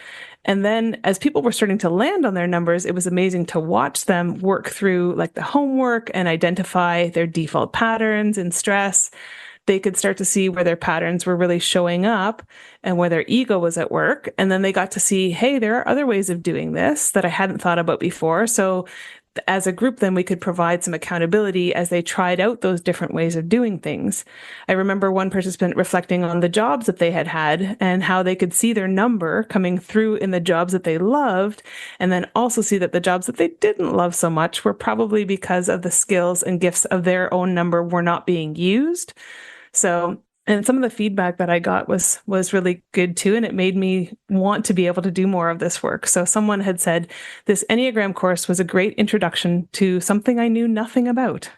And then as people were starting to land on their numbers, it was amazing to watch them work through like the homework and identify their default patterns and stress. They could start to see where their patterns were really showing up and where their ego was at work. And then they got to see, hey, there are other ways of doing this that I hadn't thought about before. So as a group, then we could provide some accountability as they tried out those different ways of doing things. I remember one participant reflecting on the jobs that they had had and how they could see their number coming through in the jobs that they loved, and then also see that the jobs that they didn't love so much were probably because of the skills and gifts of their own number were not being used. So, and some of the feedback that I got was really good too. And it made me want to be able to do more of this work. So someone had said, this Enneagram course was a great introduction to something I knew nothing about.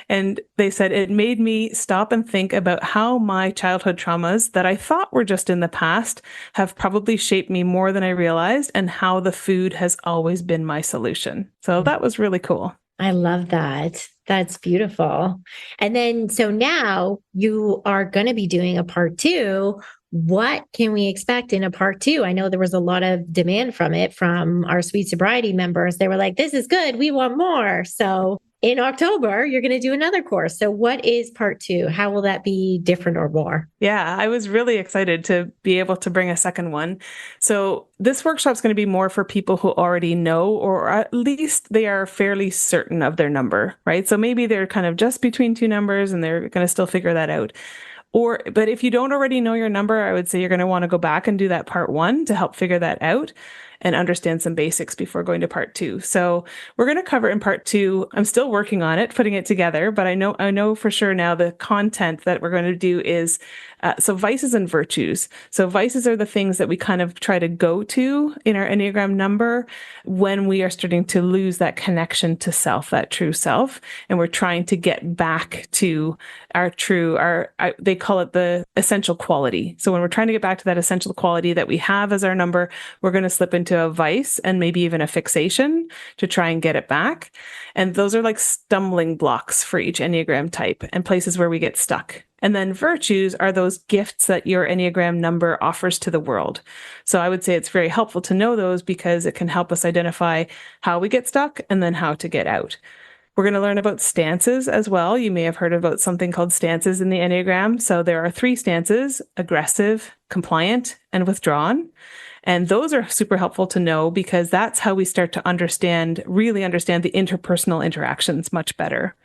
And they said, it made me stop and think about how my childhood traumas that I thought were just in the past have probably shaped me more than I realized, and how the food has always been my solution. So that was really cool. I love that. That's beautiful. And then, so now you are going to be doing a part 2. What can we expect in a part 2? I know there was a lot of demand from our Sweet Sobriety members. They were like, this is good. We want more. So in October, you're going to do another course. So what is part 2? How will that be different or more? Yeah, I was really excited to be able to bring a second one. So this workshop is going to be more for people who already know, or at least they are fairly certain of their number, right? So maybe they're kind of just between two numbers and they're going to still figure that out. But if you don't already know your number, I would say you're going to want to go back and do that part 1 to help figure that out and understand some basics before going to part 2. So we're going to cover in part 2. I'm still working on it, putting it together, but I know for sure now the content that we're going to do is so vices and virtues. So vices are the things that we kind of try to go to in our Enneagram number when we are starting to lose that connection to self, that true self, and we're trying to get back to our true, they call it the essential quality. So when we're trying to get back to that essential quality that we have as our number, we're going to slip into a vice and maybe even a fixation to try and get it back. And those are like stumbling blocks for each Enneagram type and places where we get stuck. And then virtues are those gifts that your Enneagram number offers to the world. So I would say it's very helpful to know those because it can help us identify how we get stuck and then how to get out. We're going to learn about stances as well. You may have heard about something called stances in the Enneagram. So there are 3 stances: aggressive, compliant, and withdrawn. And those are super helpful to know because that's how we start to really understand the interpersonal interactions much better.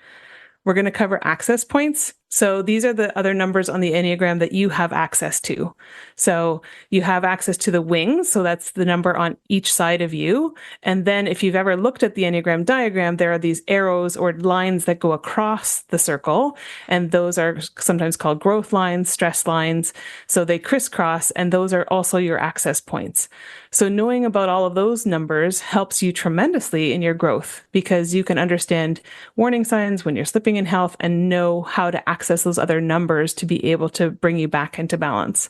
We're going to cover access points. So these are the other numbers on the Enneagram that you have access to. So you have access to the wings. So that's the number on each side of you. And then if you've ever looked at the Enneagram diagram, there are these arrows or lines that go across the circle. And those are sometimes called growth lines, stress lines. So they crisscross, and those are also your access points. So knowing about all of those numbers helps you tremendously in your growth because you can understand warning signs when you're slipping in health and know how to access those other numbers to be able to bring you back into balance.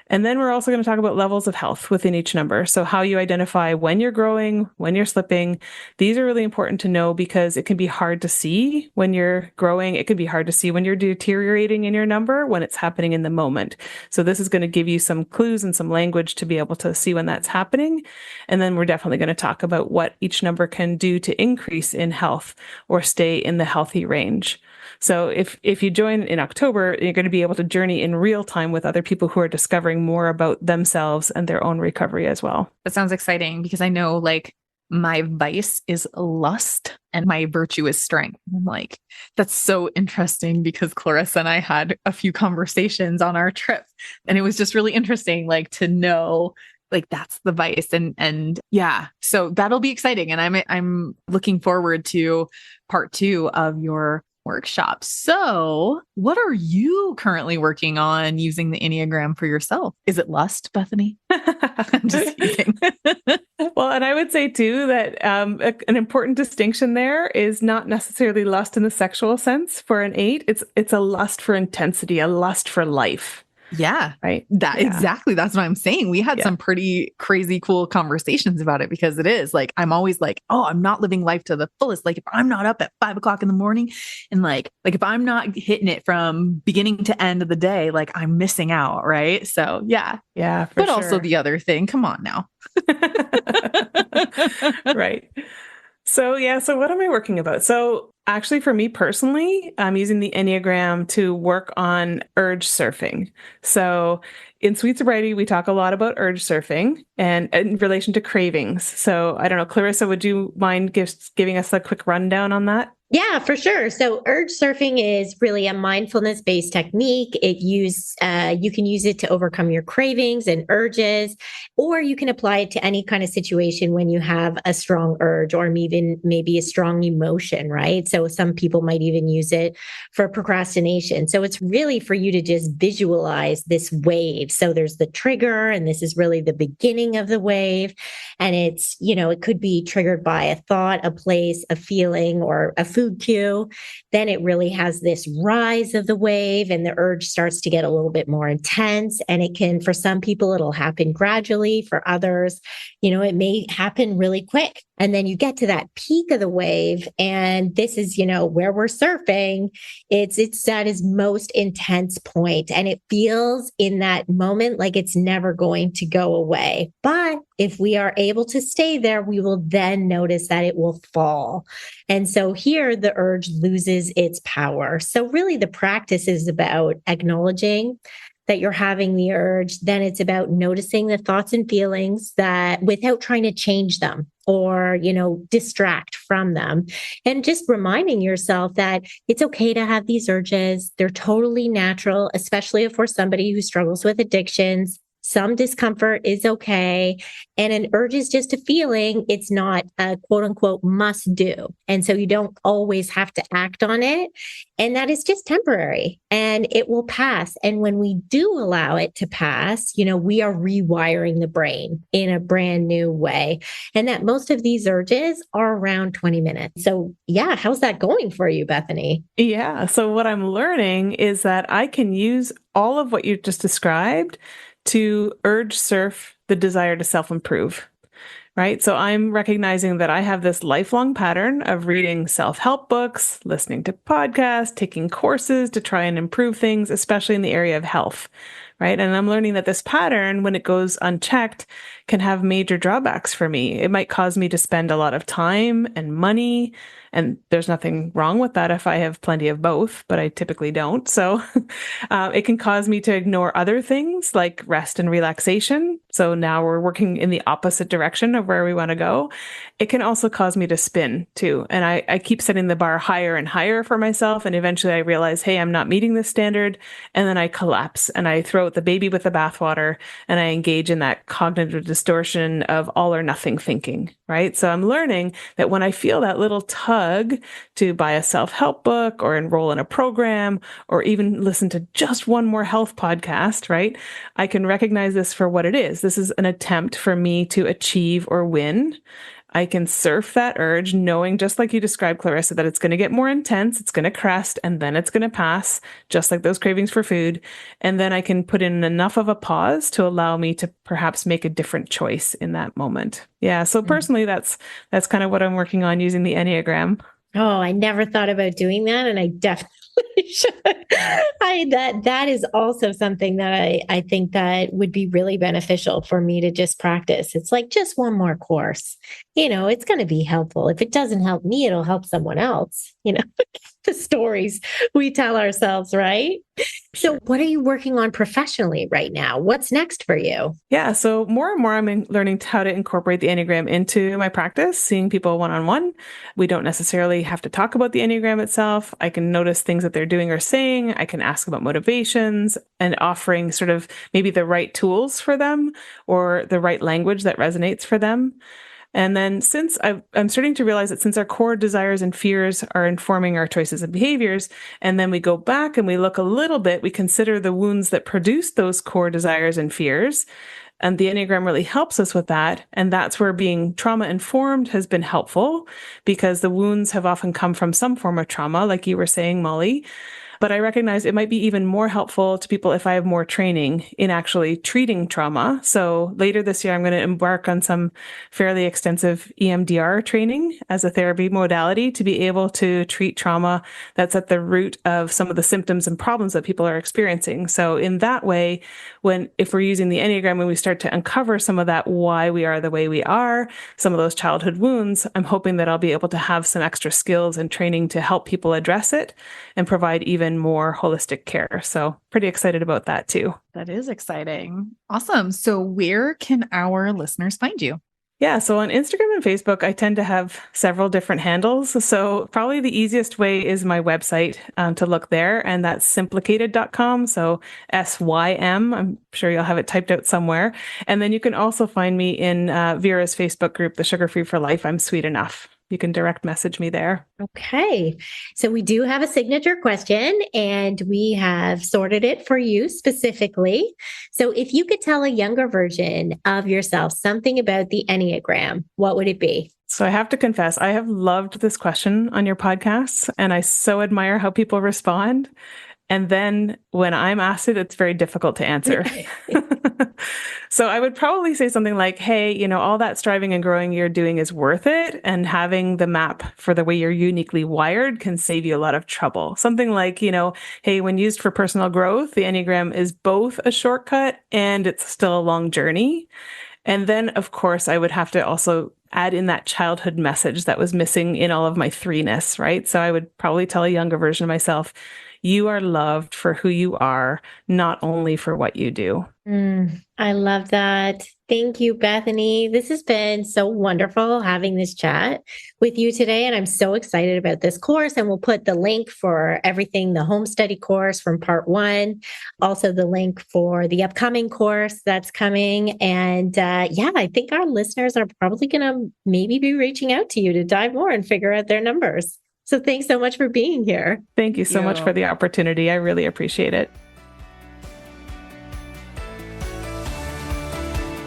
And then we're also going to talk about levels of health within each number. So how you identify when you're growing, when you're slipping. These are really important to know because it can be hard to see when you're growing. It can be hard to see when you're deteriorating in your number when it's happening in the moment. So this is going to give you some clues and some language to be able to see when that's happening. And then we're definitely going to talk about what each number can do to increase in health or stay in the healthy range. So if you join in October, you're going to be able to journey in real time with other people who are discovering more about themselves and their own recovery as well. That sounds exciting because I know like my vice is lust and my virtue is strength. I'm like, that's so interesting because Clarissa and I had a few conversations on our trip and it was just really interesting, like to know like that's the vice and yeah, so that'll be exciting. And I'm looking forward to part 2 of your workshop. So what are you currently working on using the Enneagram for yourself? Is it lust, Bethany? I'm just kidding. Well, and I would say too that an important distinction there is not necessarily lust in the sexual sense for an 8. It's a lust for intensity, a lust for life. Yeah. Right. Exactly. That's what I'm saying. We had some pretty crazy cool conversations about it because it is like, I'm always like, oh, I'm not living life to the fullest. Like if I'm not up at 5 o'clock in the morning and like if I'm not hitting it from beginning to end of the day, like I'm missing out. Right. So yeah. Yeah. But also the other thing, come on now. Right. So what am I working about? So actually for me personally, I'm using the Enneagram to work on urge surfing. So in Sweet Sobriety, we talk a lot about urge surfing and in relation to cravings. So I don't know, Clarissa, would you mind giving us a quick rundown on that? Yeah, for sure. So urge surfing is really a mindfulness-based technique. You can use it to overcome your cravings and urges, or you can apply it to any kind of situation when you have a strong urge or even maybe a strong emotion, right? So some people might even use it for procrastination. So it's really for you to just visualize this wave. So there's the trigger, and this is really the beginning of the wave. And it's, it could be triggered by a thought, a place, a feeling, or a food cue. Then it really has this rise of the wave and the urge starts to get a little bit more intense. And it can, for some people, it'll happen gradually. For others, it may happen really quick. And then you get to that peak of the wave. And this is, where we're surfing. It's at its most intense point. And it feels in that moment like it's never going to go away. But if we are able to stay there, we will then notice that it will fall. And so here the urge loses its power. So really the practice is about acknowledging that you're having the urge. Then it's about noticing the thoughts and feelings that without trying to change them or, distract from them. And just reminding yourself that it's okay to have these urges. They're totally natural, especially if we're somebody who struggles with addictions. Some discomfort is okay. And an urge is just a feeling. It's not a quote unquote must do. And so you don't always have to act on it. And that is just temporary and it will pass. And when we do allow it to pass, we are rewiring the brain in a brand new way. And that most of these urges are around 20 minutes. So yeah, how's that going for you, Bethany? Yeah. So what I'm learning is that I can use all of what you just described to urge surf the desire to self-improve, right? So I'm recognizing that I have this lifelong pattern of reading self-help books, listening to podcasts, taking courses to try and improve things, especially in the area of health, right? And I'm learning that this pattern, when it goes unchecked, can have major drawbacks for me. It might cause me to spend a lot of time and money, and there's nothing wrong with that if I have plenty of both, but I typically don't. So it can cause me to ignore other things like rest and relaxation. So now we're working in the opposite direction of where we want to go. It can also cause me to spin too. And I keep setting the bar higher and higher for myself. And eventually I realize, hey, I'm not meeting this standard. And then I collapse and I throw out the baby with the bathwater and I engage in that cognitive distortion of all or nothing thinking, right? So I'm learning that when I feel that little tug to buy a self-help book or enroll in a program or even listen to just one more health podcast, right? I can recognize this for what it is. This is an attempt for me to achieve or win. I can surf that urge, knowing, just like you described, Clarissa, that it's going to get more intense, it's going to crest, and then it's going to pass, just like those cravings for food. And then I can put in enough of a pause to allow me to perhaps make a different choice in that moment. Yeah. So personally, that's kind of what I'm working on using the Enneagram. Oh, I never thought about doing that, and I definitely should. That is also something that I think that would be really beneficial for me to just practice. It's like just one more course. It's going to be helpful. If it doesn't help me, it'll help someone else. The stories we tell ourselves, right? So what are you working on professionally right now? What's next for you? Yeah, so more and more I'm learning how to incorporate the Enneagram into my practice, seeing people one-on-one. We don't necessarily have to talk about the Enneagram itself. I can notice things that they're doing or saying. I can ask about motivations and offering sort of maybe the right tools for them or the right language that resonates for them. And then I'm starting to realize that since our core desires and fears are informing our choices and behaviors, and then we go back and we look a little bit, we consider the wounds that produce those core desires and fears. And the Enneagram really helps us with that. And that's where being trauma informed has been helpful because the wounds have often come from some form of trauma, like you were saying, Molly. But I recognize it might be even more helpful to people if I have more training in actually treating trauma. So later this year, I'm going to embark on some fairly extensive EMDR training as a therapy modality to be able to treat trauma that's at the root of some of the symptoms and problems that people are experiencing. So in that way, if we're using the Enneagram, when we start to uncover some of that, why we are the way we are, some of those childhood wounds, I'm hoping that I'll be able to have some extra skills and training to help people address it and provide even more holistic care. So pretty excited about that too. That is exciting. Awesome. So where can our listeners find you? Yeah, so on Instagram and Facebook, I tend to have several different handles. So probably the easiest way is my website to look there, and that's simplicated.com. So SYM. I'm sure you'll have it typed out somewhere. And then you can also find me in Vera's Facebook group, The Sugar Free for Life. I'm Sweet Enough. You can direct message me there. Okay. So we do have a signature question and we have sorted it for you specifically. So if you could tell a younger version of yourself something about the Enneagram, what would it be? So I have to confess, I have loved this question on your podcasts, and I so admire how people respond. And then when I'm asked it, it's very difficult to answer. So I would probably say something like, hey, all that striving and growing you're doing is worth it. And having the map for the way you're uniquely wired can save you a lot of trouble. Something like, hey, when used for personal growth, the Enneagram is both a shortcut and it's still a long journey. And then, of course, I would have to also add in that childhood message that was missing in all of my threeness, right? So I would probably tell a younger version of myself, you are loved for who you are, not only for what you do. I love that. Thank you, Bethany. This has been so wonderful having this chat with you today. And I'm so excited about this course. And we'll put the link for everything, the home study course from part 1, also the link for the upcoming course that's coming. And I think our listeners are probably going to maybe be reaching out to you to dive more and figure out their numbers. So thanks so much for being here. Thank you so much for the opportunity. I really appreciate it.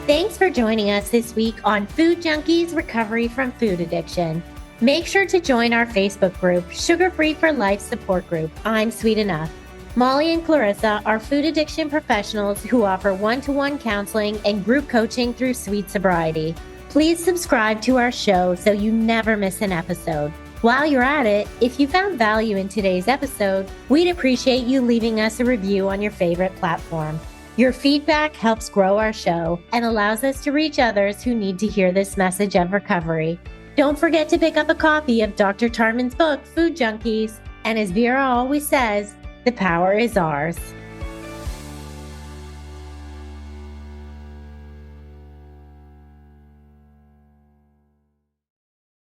Thanks for joining us this week on Food Junkies Recovery from Food Addiction. Make sure to join our Facebook group, Sugar Free for Life Support Group, I'm Sweet Enough. Molly and Clarissa are food addiction professionals who offer one-to-one counseling and group coaching through Sweet Sobriety. Please subscribe to our show so you never miss an episode. While you're at it, if you found value in today's episode, we'd appreciate you leaving us a review on your favorite platform. Your feedback helps grow our show and allows us to reach others who need to hear this message of recovery. Don't forget to pick up a copy of Dr. Tarman's book, Food Junkies. And as Vera always says, the power is ours.